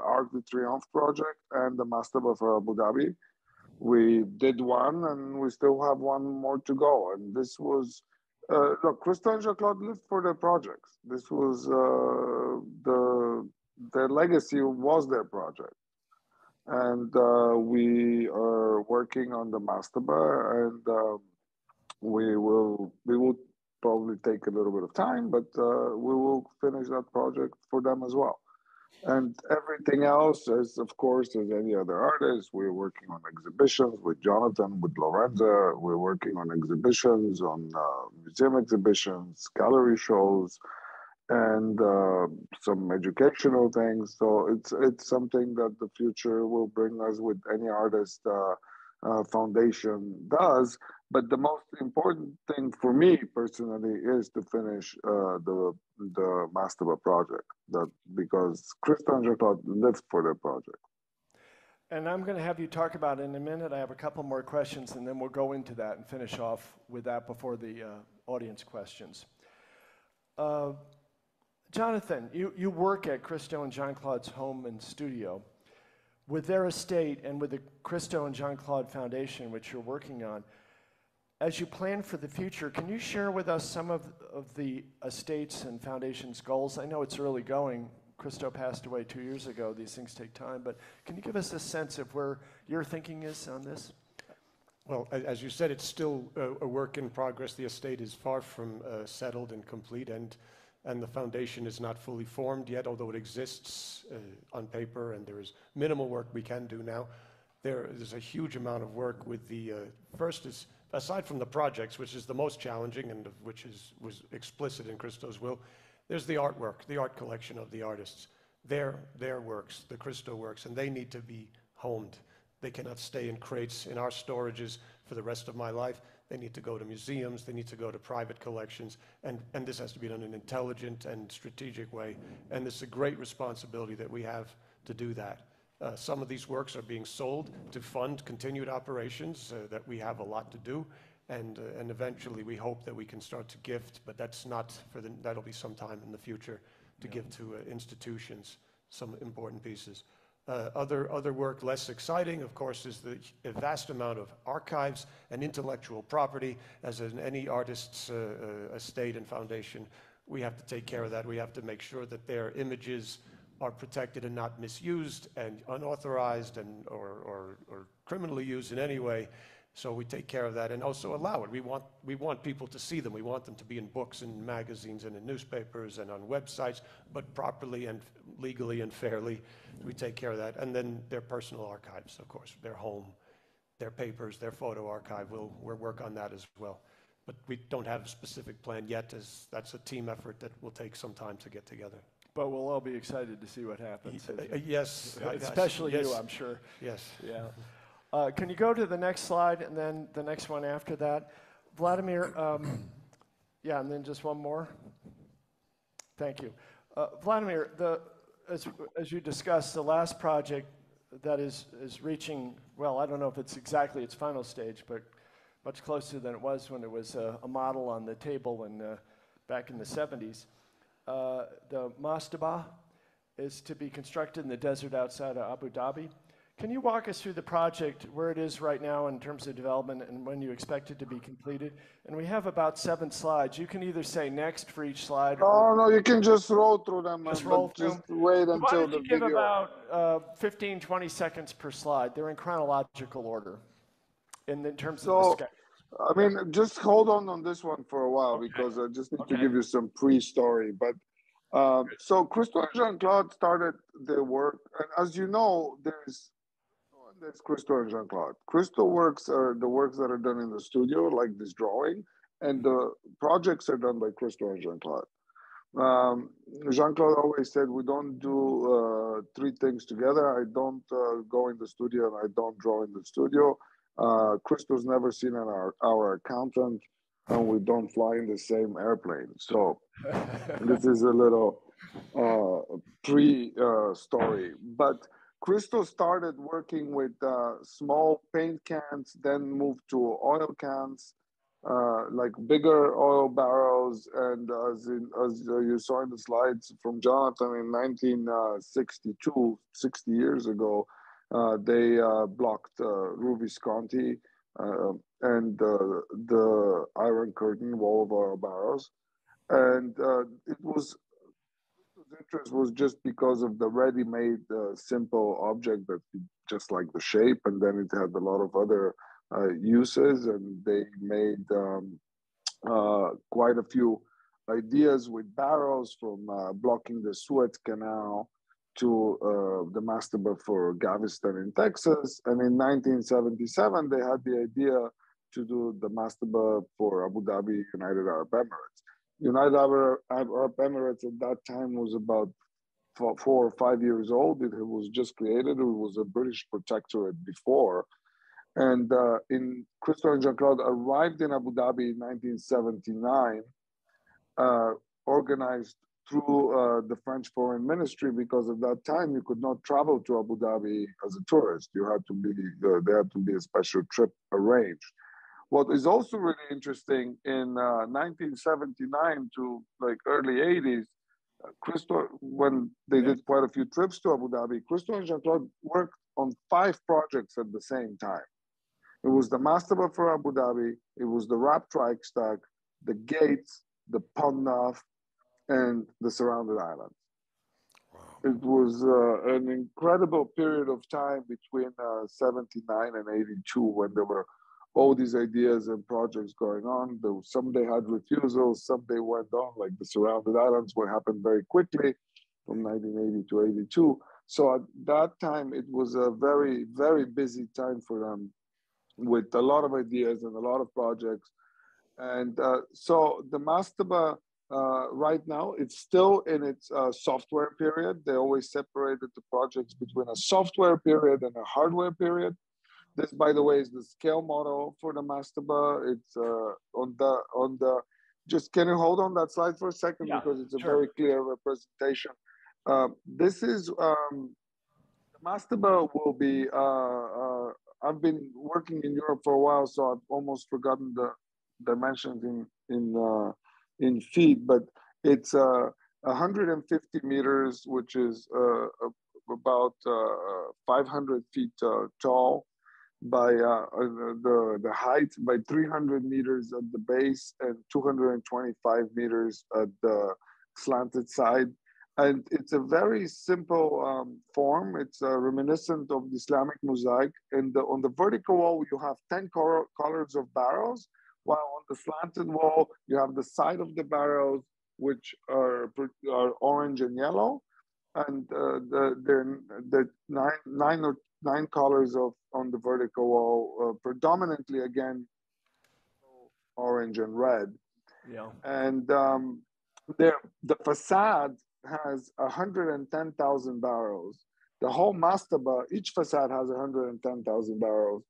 Arc de Triomphe project and the Mastaba for Abu Dhabi. We did one, and we still have one more to go. And this was, look, Christo and Jeanne-Claude lived for their projects. This was their legacy was their project. And we are working on the mastaba, and we will probably take a little bit of time, but we will finish that project for them as well. And everything else is, of course, as any other artist, we're working on exhibitions with Jonathan, with Lorenza. We're working on exhibitions, on museum exhibitions, gallery shows, and some educational things. So it's something that the future will bring us with any artist foundation does. But the most important thing for me personally is to finish the mastaba project, because Christo and Jeanne-Claude lived for their project. And I'm going to have you talk about it in a minute. I have a couple more questions, and then we'll go into that and finish off with that before the audience questions. Jonathan, you work at Christo and Jeanne-Claude's home and studio. With their estate and with the Christo and Jeanne-Claude Foundation, which you're working on, as you plan for the future, can you share with us some of the estate's and foundation's goals? I know it's early going. Christo passed away 2 years ago. These things take time, but can you give us a sense of where your thinking is on this? Well, as you said, it's still a work in progress. The estate is far from settled and complete, and the foundation is not fully formed yet, although it exists on paper, and there is minimal work we can do now. There is a huge amount of work with the, first is, aside from the projects, which is the most challenging and which was explicit in Christo's will, there's the artwork, the art collection of the artists, their works, the Christo works, and they need to be homed. They cannot stay in crates in our storages for the rest of my life. They need to go to museums, they need to go to private collections, and this has to be done in an intelligent and strategic way. And it's a great responsibility that we have to do that. Some of these works are being sold to fund continued operations that we have a lot to do, and eventually we hope that we can start to gift, but that's not for that'll be sometime in the future to give to institutions, some important pieces. Other work less exciting, of course, is the vast amount of archives and intellectual property. As in any artist's estate and foundation, we have to take care of that. We have to make sure that their images are protected and not misused and unauthorized or criminally used in any way. So we take care of that and also allow it. We want people to see them. We want them to be in books and magazines and in newspapers and on websites, but properly and legally and fairly. We take care of that. And then their personal archives, of course, their home, their papers, their photo archive. We'll work on that as well. But we don't have a specific plan yet, as that's a team effort that will take some time to get together. But we'll all be excited to see what happens. Yes. Especially yes. You, I'm sure. Yes. Yeah. Can you go to the next slide and then the next one after that? Vladimir, yeah, and then just one more. Thank you. Vladimir, as you discussed, the last project that is reaching, well, I don't know if it's exactly its final stage, but much closer than it was when it was a model on the table back in the 70s. The mastaba is to be constructed in the desert outside of Abu Dhabi. Can you walk us through the project, where it is right now in terms of development and when you expect it to be completed? And we have about 7 slides. You can either say next for each slide. No, you can just roll through them. Just roll through them. Wait until Why don't the you give video. about 15, 20 seconds per slide. They're in chronological order in terms of the sketch. I mean, just hold on this one for a while, because I just need to give you some pre-story. But so Christo and Jeanne-Claude started their work, and as you know, there's Christo and Jeanne-Claude. Christo works are the works that are done in the studio, like this drawing, and the projects are done by Christo and Jeanne-Claude. Jeanne-Claude always said, we don't do 3 things together. I don't go in the studio and I don't draw in the studio. Christo's never seen our accountant, and we don't fly in the same airplane. So this is a little pre-story. But Christo started working with small paint cans, then moved to oil cans, like bigger oil barrels. And as you saw in the slides from Jonathan, in 1962, 60 years ago, They blocked Rue Visconti and the Iron Curtain wall of our barrels. And it was, interest was just because of the ready-made simple object that just like the shape, and then it had a lot of other uses, and they made quite a few ideas with barrels, from blocking the Suez Canal to the mastaba for Galveston in Texas. And in 1977, they had the idea to do the mastaba for Abu Dhabi, United Arab Emirates. United Arab Emirates at that time was about 4 or 5 years old. It was just created. It was a British protectorate before. And in Christo and Jeanne-Claude arrived in Abu Dhabi in 1979, organized through the French Foreign Ministry, because at that time you could not travel to Abu Dhabi as a tourist. You had to be there had to be a special trip arranged. What is also really interesting, in 1979 to like early 80s, Christo, when they did quite a few trips to Abu Dhabi, Christo and Jeanne-Claude worked on 5 projects at the same time. It was the mastaba for Abu Dhabi, it was the Rapt Reichstag, the gates, the Pont Neuf, and the surrounded islands. Wow. It was an incredible period of time between 79 and 82, when there were all these ideas and projects going on. Some they had refusals, some they went on, like the surrounded islands, what happened very quickly from 1980 to 82. So at that time, it was a very, very busy time for them, with a lot of ideas and a lot of projects. And so the mastaba, right now, it's still in its software period. They always separated the projects between a software period and a hardware period. This, by the way, is the scale model for the mastaba. It's on the. Just can you hold on that slide for a second, because it's a very clear representation. This is the mastaba will be. I've been working in Europe for a while, so I've almost forgotten the dimensions in feet, but it's 150 meters, which is about 500 feet tall, by the height, by 300 meters at the base and 225 meters at the slanted side. And it's a very simple form. It's reminiscent of the Islamic mosaic. And on the vertical wall, you have 10 colors of barrels, while on the slanted wall, you have the side of the barrels, which are orange and yellow. And the nine colors on the vertical wall, predominantly, again, orange and red. Yeah. And the facade has 110,000 barrels. The whole mastaba, each facade has 110,000 barrels.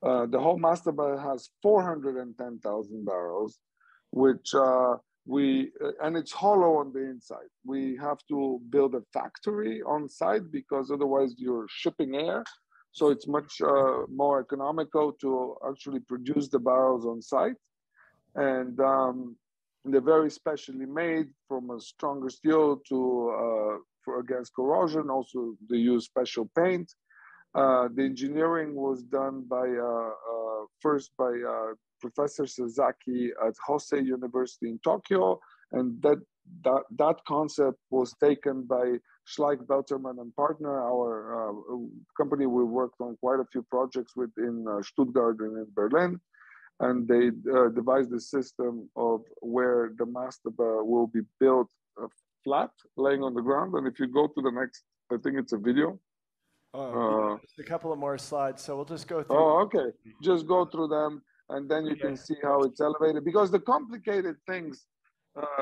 The whole mastaba has 410,000 barrels, which and it's hollow on the inside. We have to build a factory on site, because otherwise you're shipping air. So it's much more economical to actually produce the barrels on site. And they're very specially made from a stronger steel for against corrosion. Also, they use special paint. The engineering was done by first by Professor Sasaki at Hosei University in Tokyo, and that concept was taken by Schleich, Belterman and Partner, our company we worked on quite a few projects with in Stuttgart and in Berlin. And they devised a system of where the mastaba will be built flat, laying on the ground. And if you go to the next, I think it's a video. Just a couple of more slides, so we'll just go through. Oh, okay. Just go through them, and then you can see how it's elevated. Because the complicated things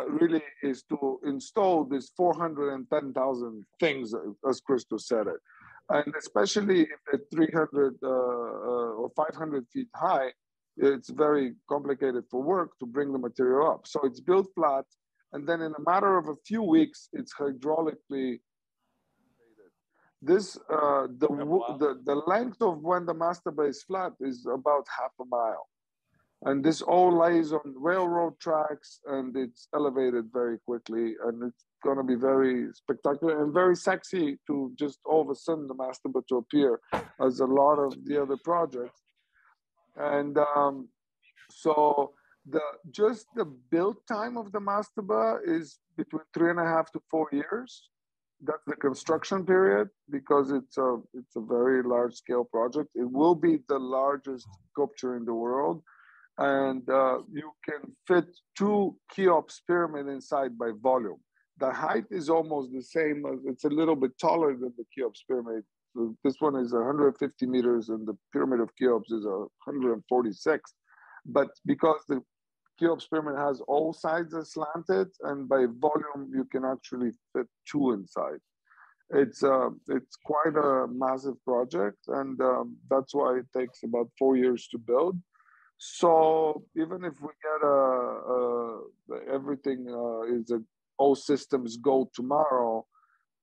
really is to install these 410,000 things, as Christo said it. And especially if they're 300 or 500 feet high, it's very complicated for work to bring the material up. So it's built flat, and then in a matter of a few weeks, it's hydraulically. This the length of when the mastaba is flat is about half a mile, And this all lays on railroad tracks, and it's elevated very quickly, and it's going to be very spectacular and very sexy to just all of a sudden the mastaba to appear as a lot of the other projects. And so just the build time of the mastaba is between 3.5 to 4 years. That's the construction period, because it's a very large scale project. It will be the largest sculpture in the world. And you can fit 2 Cheops pyramid inside by volume. The height is almost the same, it's a little bit taller than the Cheops pyramid. So this one is 150 meters and the pyramid of Cheops is 146. But because the Cheops pyramid has all sides are slanted, and by volume you can actually fit 2 inside. It's quite a massive project, and that's why it takes about 4 years to build. So even if we get everything is all systems go tomorrow,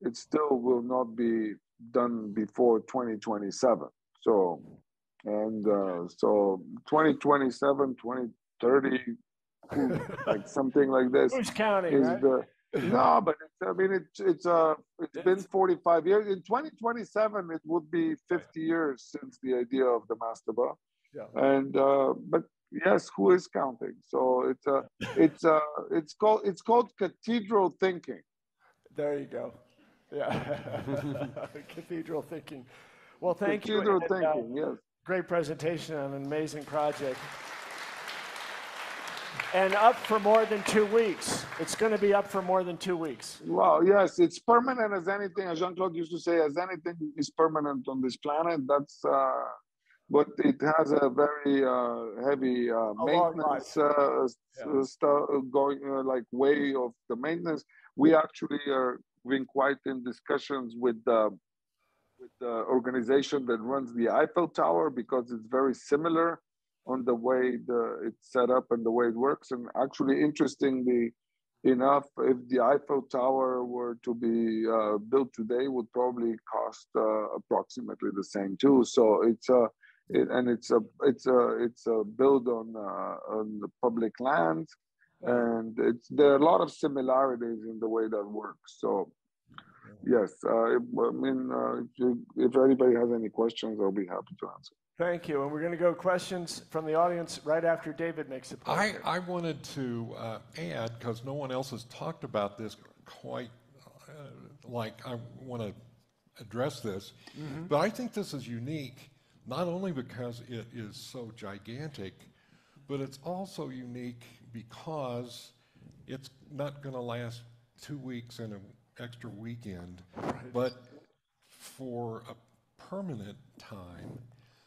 it still will not be done before 2027. So, and so 2027, 2030, like something like this. Who's counting, is right? No, but it's been 45 years. In 2027, it would be 50 years since the idea of the mastaba. Yeah. And but yes, who is counting? So it's called cathedral thinking. There you go. Yeah. Cathedral thinking. Well, thank you. Cathedral thinking, yes. Great presentation on an amazing project. And up for more than 2 weeks. It's going to be up for more than 2 weeks. Wow, yes, it's permanent as anything. As Jean-Claude used to say, as anything is permanent on this planet, that's but it has a very heavy maintenance like way of the maintenance. We actually are been quite in discussions with the organization that runs the Eiffel Tower, because it's very similar on the way it's set up and the way it works. And actually, interestingly enough, if the Eiffel Tower were to be built today, would probably cost approximately the same too. So it's a build on the public land, and there are a lot of similarities in the way that works. So yes, I mean, if anybody has any questions, I'll be happy to answer. Thank you. And we're going to go questions from the audience right after David makes a point. I wanted to add, because no one else has talked about this quite like I want to address this, but I think this is unique, not only because it is so gigantic, but it's also unique because it's not going to last 2 weeks and an extra weekend, but for a permanent time.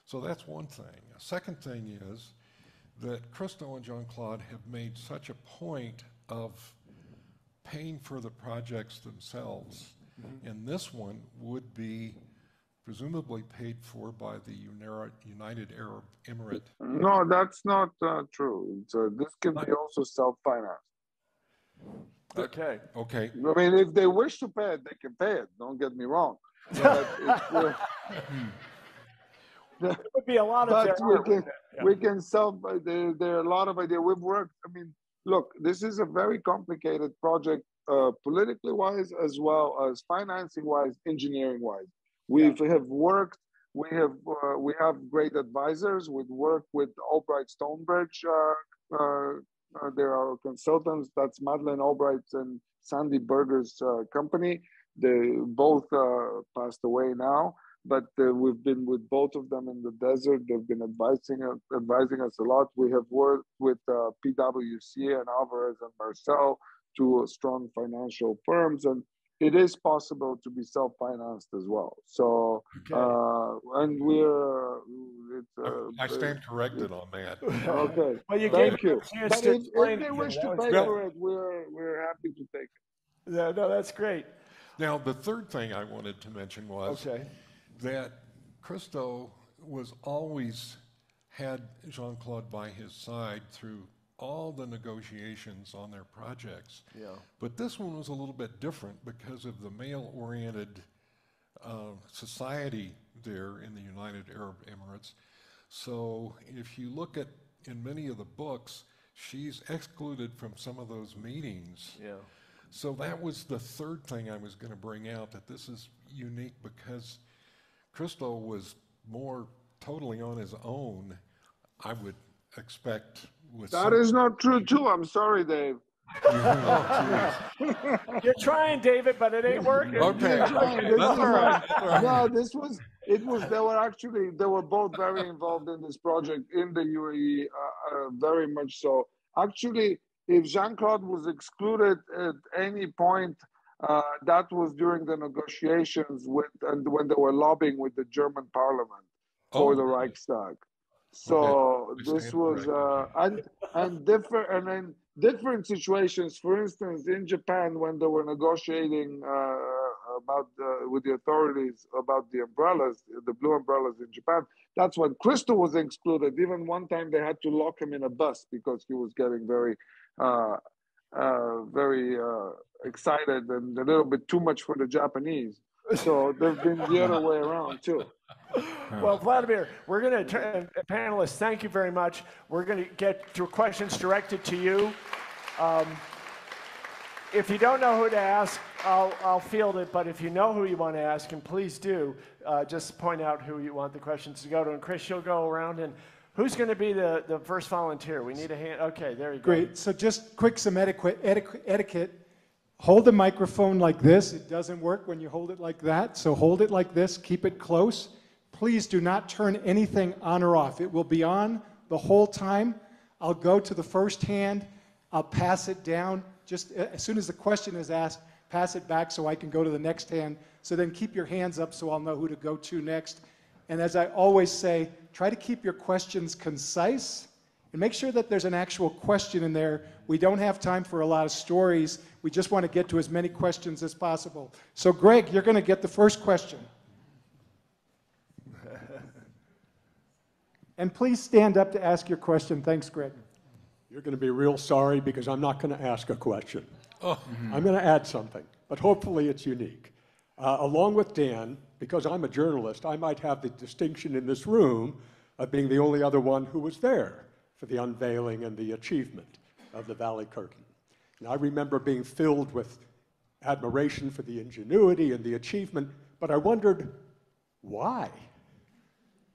So that's one thing. A second thing is that Christo and Jeanne-Claude have made such a point of paying for the projects themselves, and this one would be presumably paid for by the United Arab Emirates. No, that's not true. This can be also self-financed. Okay. Okay. I mean, if they wish to pay it, they can pay it. Don't get me wrong. But There would be a lot of we can self. There are a lot of ideas. We've worked. I mean, look, this is a very complicated project, politically wise, as well as financing wise, engineering wise. We have worked. We have great advisors. We work with Albright Stonebridge. There are consultants. That's Madeleine Albright's and Sandy Berger's company. They both passed away now. But we've been with both of them in the desert. They've been advising us a lot. We have worked with PwC and Alvarez and Marcel, two strong financial firms, and it is possible to be self-financed as well. So, and we're. I stand corrected on that. Okay. Well, Thank you. But if they it. wish to pay for it, we're happy to take it. Yeah, no, that's great. Now, the third thing I wanted to mention was that Christo was always had Jeanne-Claude by his side through all the negotiations on their projects. Yeah. But this one was a little bit different because of the male-oriented society there in the United Arab Emirates. So if you look at in many of the books, she's excluded from some of those meetings. Yeah. So that was the third thing I was going to bring out, that this is unique because Christo was more totally on his own, I would expect. With That is not true too. I'm sorry, Dave. You're trying, David, but it ain't working. Okay. No, they were both very involved in this project in the UAE, very much so. Actually, if Jeanne-Claude was excluded at any point, that was during the negotiations and when they were lobbying with the German parliament for the Reichstag. So this was and in different situations. For instance, in Japan, when they were negotiating with the authorities about the umbrellas, the blue umbrellas in Japan, that's when Christo was excluded. Even one time they had to lock him in a bus because he was getting very excited and a little bit too much for the Japanese. So they've been the other way around too. Well, Vladimir, we're going to, panelists, thank you very much. We're going to get to questions directed to you. If you don't know who to ask, I'll field it, but if you know who you want to ask, and please do, just point out who you want the questions to go to. And Chris, you'll go around, and who's going to be the first volunteer? We need a hand. Okay, there you go. Great. So just quick some etiquette. Hold the microphone like this. It doesn't work when you hold it like that. So hold it like this. Keep it close. Please do not turn anything on or off. It will be on the whole time. I'll go to the first hand. I'll pass it down. Just as soon as the question is asked, pass it back so I can go to the next hand. So then keep your hands up so I'll know who to go to next. And as I always say, try to keep your questions concise and make sure that there's an actual question in there. We don't have time for a lot of stories. We just want to get to as many questions as possible. So Greg, you're going to get the first question. And please stand up to ask your question. Thanks, Greg. You're going to be real sorry because I'm not going to ask a question. I'm going to add something, but hopefully it's unique. Along with Dan, because I'm a journalist, I might have the distinction in this room of being the only other one who was there for the unveiling and the achievement of the Valley Curtain. And I remember being filled with admiration for the ingenuity and the achievement, but I wondered, why?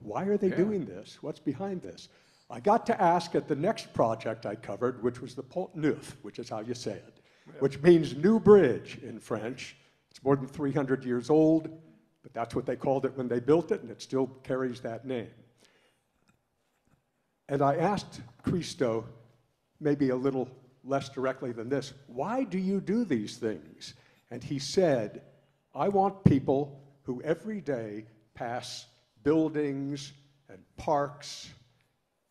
Why are they doing this? What's behind this? I got to ask at the next project I covered, which was the Pont Neuf, which is how you say it, which means new bridge in French. It's more than 300 years old, but that's what they called it when they built it, and it still carries that name. And I asked Christo, maybe a little less directly than this, why do you do these things? And he said, I want people who every day pass buildings and parks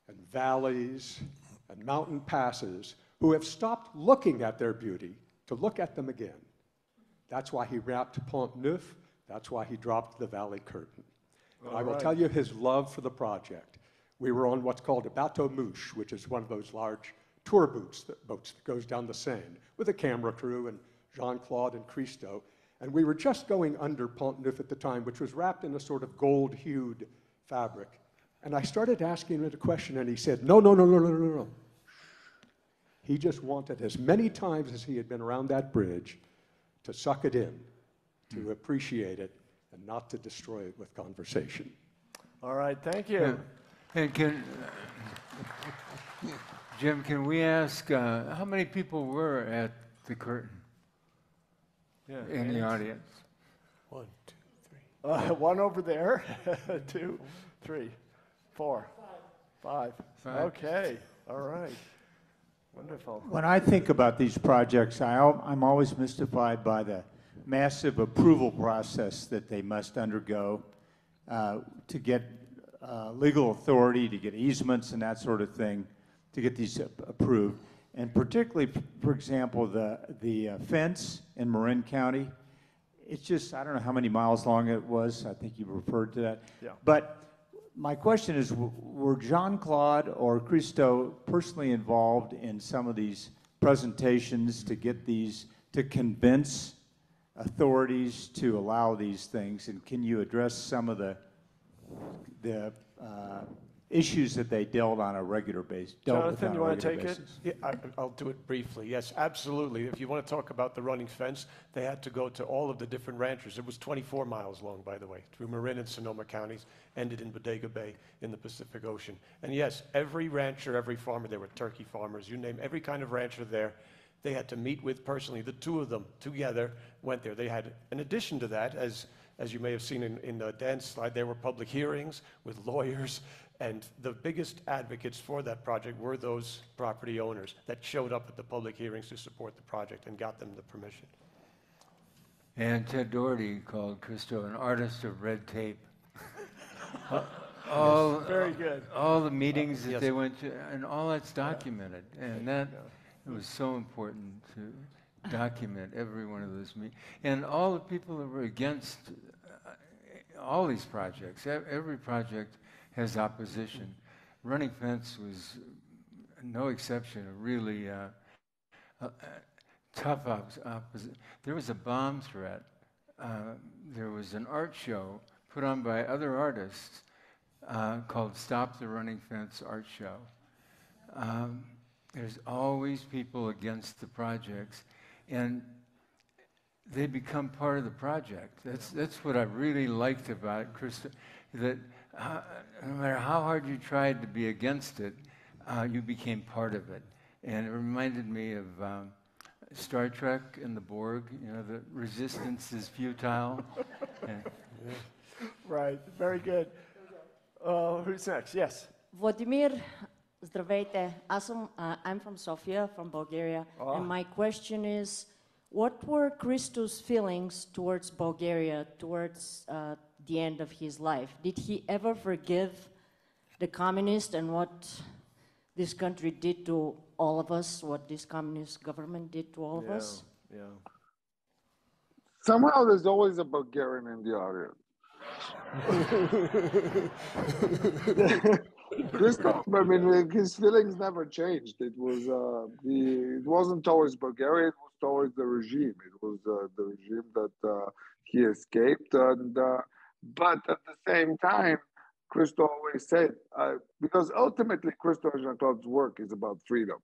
and valleys and mountain passes who have stopped looking at their beauty to look at them again. That's why he wrapped Pont Neuf. That's why he dropped the Valley Curtain. And I will tell you his love for the project. We were on what's called a bateau mouche, which is one of those large tour boats that goes down the Seine with a camera crew and Jeanne-Claude and Christo. And we were just going under Pont Neuf at the time, which was wrapped in a sort of gold-hued fabric. And I started asking him a question, and he said, no. He just wanted, as many times as he had been around that bridge, to suck it in, to appreciate it, and not to destroy it with conversation. All right, thank you. And Jim, can we ask how many people were at the curtain in the audience? 1, 2, 3. One over there, 2, 3, 4, 5. Okay, all right. Wonderful. When I think about these projects, I'm always mystified by the massive approval process that they must undergo to get legal authority, to get easements and that sort of thing, to get these approved. And particularly, for example, the fence in Marin County, it's just, I don't know how many miles long it was. I think you referred to that. Yeah. But my question is, were Jeanne-Claude or Christo personally involved in some of these presentations to get these, to convince authorities to allow these things? And can you address some of the issues that they dealt on a regular basis. Jonathan, you want to take it? Yeah, I'll do it briefly. Yes, absolutely. If you want to talk about the running fence, they had to go to all of the different ranchers. It was 24 miles long, by the way, through Marin and Sonoma counties, ended in Bodega Bay in the Pacific Ocean. And yes, every rancher, every farmer, there were turkey farmers, you name every kind of rancher there, they had to meet with personally. The two of them together went there. They had, in addition to that, as you may have seen in Dan's slide, there were public hearings with lawyers. And the biggest advocates for that project were those property owners that showed up at the public hearings to support the project and got them the permission. And Ted Doherty called Christo an artist of red tape. Very good. All the meetings that they went to, and all that's documented. And that it was so important to document every one of those meetings. And all the people that were against all these projects, every project has opposition. Running fence was no exception, a really tough opposition. There was a bomb threat. There was an art show put on by other artists called Stop the Running Fence Art Show. There's always people against the projects, and they become part of the project. That's what I really liked about Christo, that no matter how hard you tried to be against it, you became part of it. And it reminded me of Star Trek and the Borg, you know, the resistance is futile. Right, very good. Who's next? Yes. Vladimir, здравейте. I'm from Sofia, from Bulgaria, and my question is, what were Christo's feelings towards Bulgaria, towards the end of his life? Did he ever forgive the communists and what this country did to all of us, what this communist government did to all of us? Yeah. Somehow there's always a Bulgarian in the audience. Christo, I mean, his feelings never changed. It wasn't towards Bulgaria, it was towards the regime. It was the regime that he escaped. And but at the same time, Christo always said, because ultimately Christo and Jeanne-Claude's work is about freedom.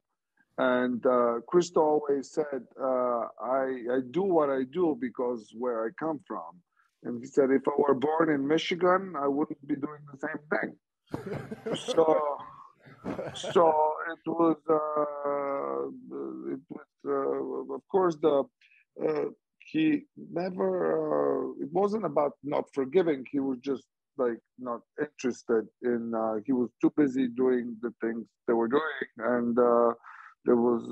And Christo always said, I do what I do because where I come from. And he said, if I were born in Michigan, I wouldn't be doing the same thing. So it was, of course, he never, it wasn't about not forgiving. He was just like not interested in, he was too busy doing the things they were doing. And there was,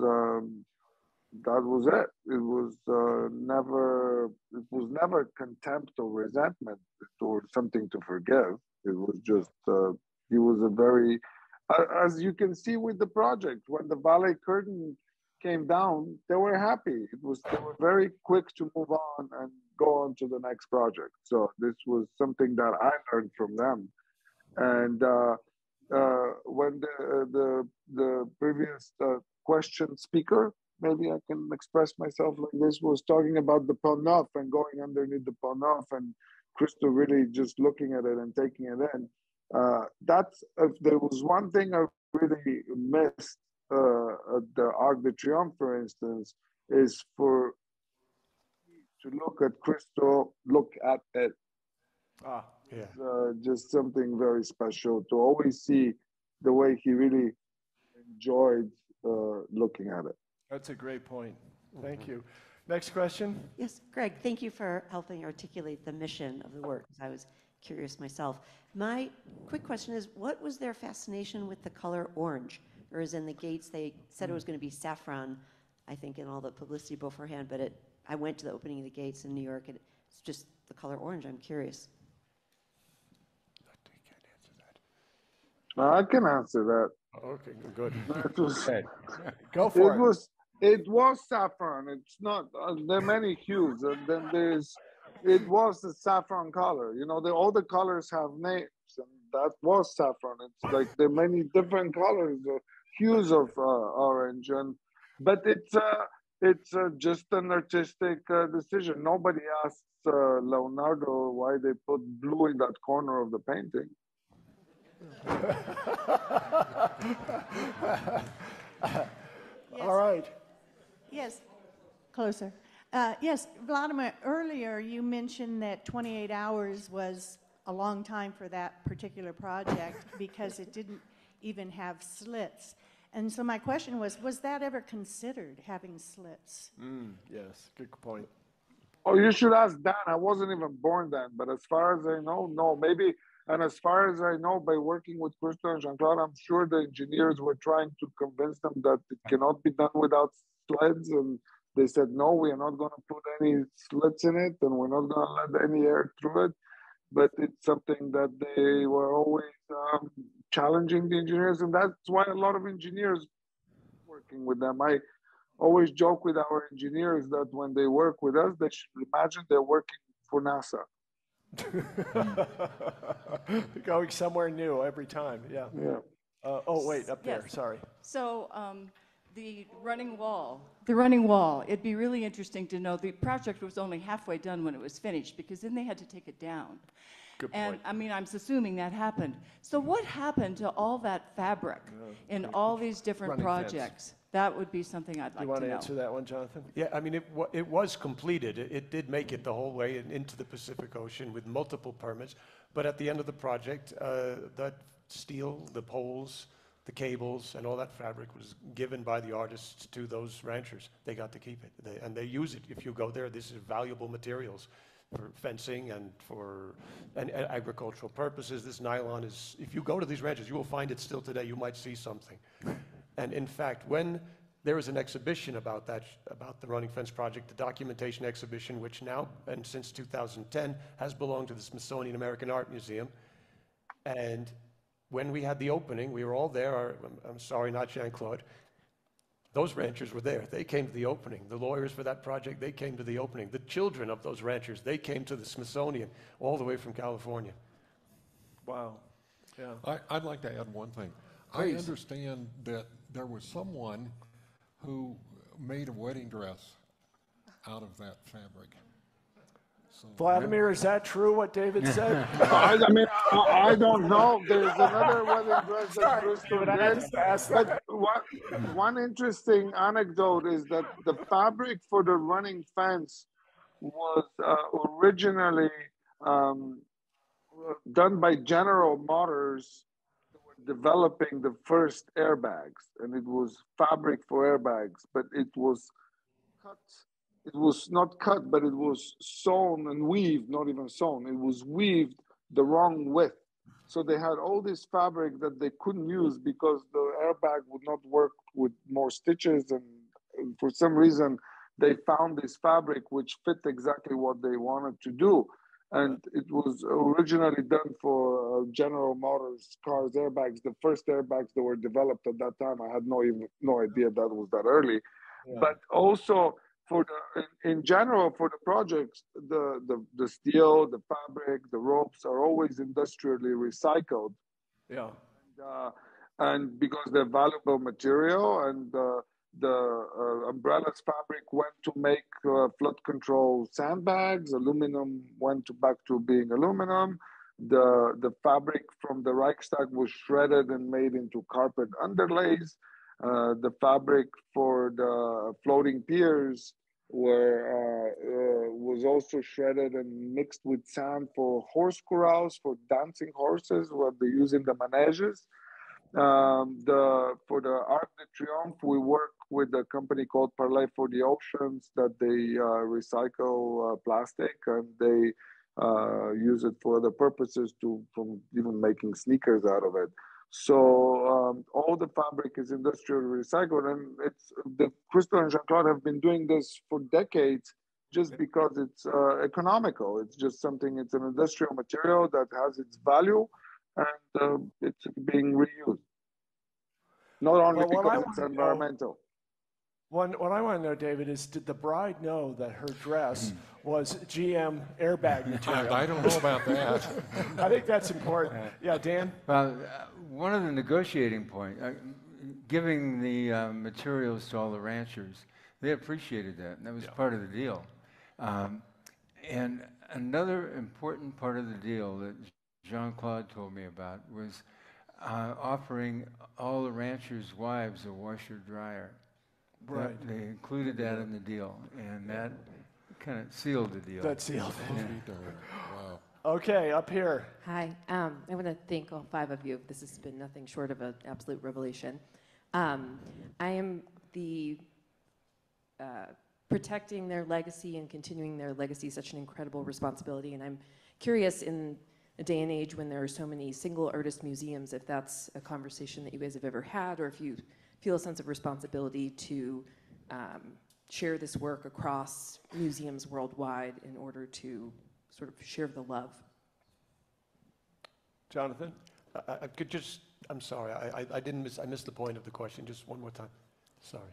that was it. It was never contempt or resentment or something to forgive. It was just, he was a very, as you can see with the project, when the ballet curtain came down, they were happy. They were very quick to move on and go on to the next project. So this was something that I learned from them. And when the previous question speaker, maybe I can express myself like this, was talking about the Pont Neuf and going underneath the Pont Neuf, and Christo really just looking at it and taking it in. That's, if there was one thing I really missed at the Arc de Triomphe, for instance, is to look at Christo, look at it. Just something very special to always see the way he really enjoyed looking at it. That's a great point. Thank you. Next question. Yes, Greg, thank you for helping articulate the mission of the work, because I was curious myself. My quick question is, what was their fascination with the color orange? Or as in the gates, they said it was going to be saffron, I think, in all the publicity beforehand, but I went to the opening of the gates in New York, and it's just the color orange. I'm curious. I can answer that. Okay, good. Go for it. It was saffron. It's not. There are many hues, and then it was a saffron color. You know, all the colors have names, and that was saffron. It's like there are many different colors, hues of orange, but it's just an artistic decision. Nobody asked Leonardo why they put blue in that corner of the painting. All right. Yes, closer. Yes, Vladimir, earlier you mentioned that 28 hours was a long time for that particular project because it didn't even have slits. And so my question was that ever considered, having slits? Yes, good point. Oh, you should ask Dan. I wasn't even born then, but as far as I know, no. Maybe, and as far as I know, by working with Christo and Jeanne-Claude, I'm sure the engineers were trying to convince them that it cannot be done without sleds, and they said, no, we are not going to put any slits in it, and we're not going to let any air through it. But it's something that they were always challenging the engineers, and that's why a lot of engineers working with them. I always joke with our engineers that when they work with us, they should imagine they're working for NASA. Going somewhere new every time, yeah. Yeah. Oh, wait, up there, Yes. sorry. So the running wall, it'd be really interesting to know the project was only halfway done when it was finished because then they had to take it down. Good And point. I mean, I'm assuming that happened. So what happened to all that fabric in all these different Running fence. projects? That would be something I'd Do you like want to to know. answer that one, Jonathan? Yeah, I mean, it was completed. It did make it the whole way into the Pacific Ocean with multiple permits. But at the end of the project, that steel, the poles, the cables, and all that fabric was given by the artists to those ranchers. They got to keep it. And they use it. If you go there, this is valuable materials for fencing and for agricultural purposes. This nylon is, if you go to these ranches, you will find it still today. You might see something. And in fact, when there was an exhibition about that, about the Running Fence project, the documentation exhibition, which now and since 2010 has belonged to the Smithsonian American Art Museum. And when we had the opening, we were all there. I'm sorry, not Jeanne-Claude. Those ranchers were there. They came to the opening. The lawyers for that project, they came to the opening. The children of those ranchers, they came to the Smithsonian all the way from California. Wow, yeah. I'd like to add one thing. Please. I understand that there was someone who made a wedding dress out of that fabric. So Vladimir, is that true what David said? I mean, I don't know. There's another wedding dress that Christo did. But one interesting anecdote is that the fabric for the running fence was originally done by General Motors, developing the first airbags, and it was fabric for airbags, but it was cut. It was not cut, but it was sewn and weaved, not even sewn. It was weaved the wrong width. So they had all this fabric that they couldn't use because the airbag would not work with more stitches. And for some reason, they found this fabric which fit exactly what they wanted to do. And it was originally done for General Motors cars airbags, the first airbags that were developed at that time. I had no idea that was that early. Yeah. But also for in general for the projects, the steel, the fabric, the ropes are always industrially recycled. Yeah. And because they're valuable material, and the umbrellas fabric went to make flood control sandbags. Aluminum went back to being aluminum. The fabric from the Reichstag was shredded and made into carpet underlays. The fabric for the floating piers was also shredded and mixed with sand for horse corrals, for dancing horses, what they use in the maneges. For the Arc de Triomphe, we work with a company called Parlay for the Oceans that they recycle plastic, and they use it for other purposes, from even making sneakers out of it. So all the fabric is industrially recycled, and the Christo and Jeanne-Claude have been doing this for decades just because it's economical. It's just something, it's an industrial material that has its value, and it's being reused. Not only because it's environmental. What I want to know, David, is did the bride know that her dress was GM airbag material? I don't know about that. I think that's important. Yeah, Dan? Well, one of the negotiating points, giving the materials to all the ranchers, they appreciated that, and that was part of the deal. And another important part of the deal that Jeanne-Claude told me about was offering all the ranchers' wives a washer dryer. Right. They included that in the deal, and that kind of sealed the deal. That sealed it. Yeah. Wow. Okay, up here. Hi, I want to thank all 5 of you. This has been nothing short of an absolute revelation. I am the protecting their legacy and continuing their legacy is such an incredible responsibility, and I'm curious in a day and age when there are so many single artist museums, if that's a conversation that you guys have ever had, or if you feel a sense of responsibility to share this work across museums worldwide in order to sort of share the love. Jonathan? I could just, I'm sorry, I missed the point of the question. Just one more time. Sorry.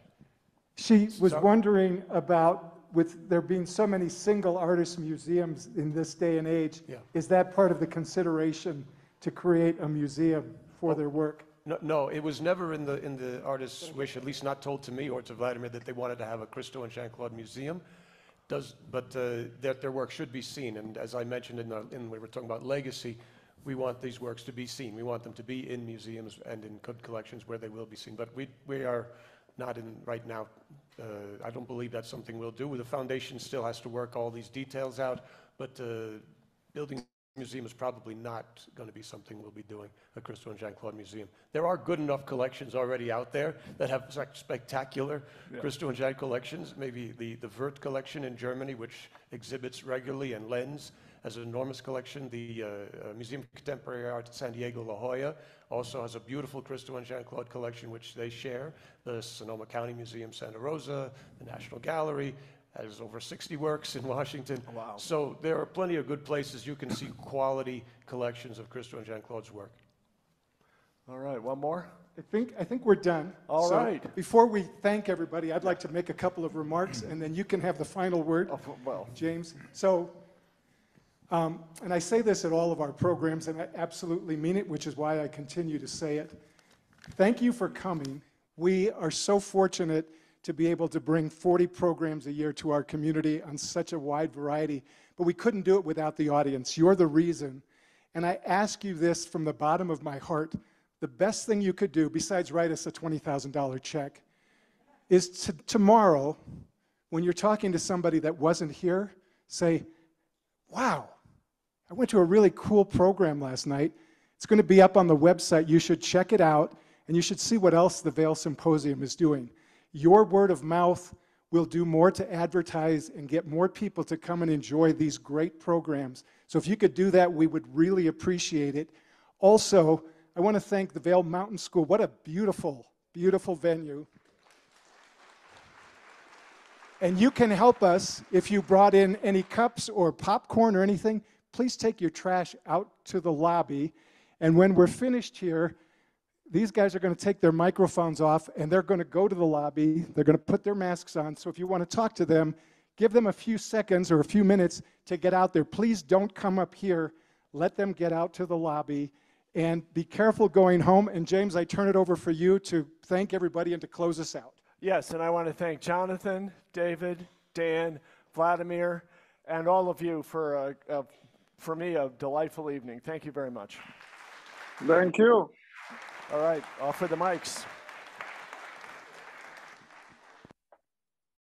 She was wondering about, with there being so many single artist museums in this day and age, is that part of the consideration to create a museum for their work? No, it was never in the artist's wish, at least not told to me or to Vladimir, that they wanted to have a Christo and Jeanne-Claude museum. But that their work should be seen. And as I mentioned when we were talking about legacy, we want these works to be seen. We want them to be in museums and in collections where they will be seen. But we are not in right now. I don't believe that's something we'll do. The foundation still has to work all these details out, but building a museum is probably not going to be something we'll be doing, a Christo and Jeanne-Claude museum. There are good enough collections already out there that have spectacular Christo and Jeanne collections. Maybe the Wirth collection in Germany, which exhibits regularly, and Lenz has an enormous collection. The Museum of Contemporary Art at San Diego, La Jolla, also has a beautiful Christo and Jeanne-Claude collection, which they share. The Sonoma County Museum, Santa Rosa, the National Gallery has over 60 works in Washington. Wow. So there are plenty of good places you can see quality collections of Christo and Jeanne-Claude's work. All right, one more? I think we're done. All right. Before we thank everybody, I'd like to make a couple of remarks, and then you can have the final word, James. So, and I say this at all of our programs, and I absolutely mean it, which is why I continue to say it. Thank you for coming. We are so fortunate to be able to bring 40 programs a year to our community on such a wide variety, but we couldn't do it without the audience. You're the reason. And I ask you this from the bottom of my heart. The best thing you could do, besides write us a $20,000 check, is tomorrow, when you're talking to somebody that wasn't here, say, wow, I went to a really cool program last night. It's going to be up on the website. You should check it out, and you should see what else the Vail Symposium is doing. Your word of mouth will do more to advertise and get more people to come and enjoy these great programs. So if you could do that, we would really appreciate it. Also, I want to thank the Vail Mountain School. What a beautiful, beautiful venue. And you can help us if you brought in any cups or popcorn or anything. Please take your trash out to the lobby. And when we're finished here, these guys are going to take their microphones off, and they're going to go to the lobby. They're going to put their masks on. So if you want to talk to them, give them a few seconds or a few minutes to get out there. Please don't come up here. Let them get out to the lobby. And be careful going home. And James, I turn it over for you to thank everybody and to close us out. Yes, and I want to thank Jonathan, David, Dan, Vladimir, and all of you for me, a delightful evening. Thank you very much. Thank you. All right, off for the mics.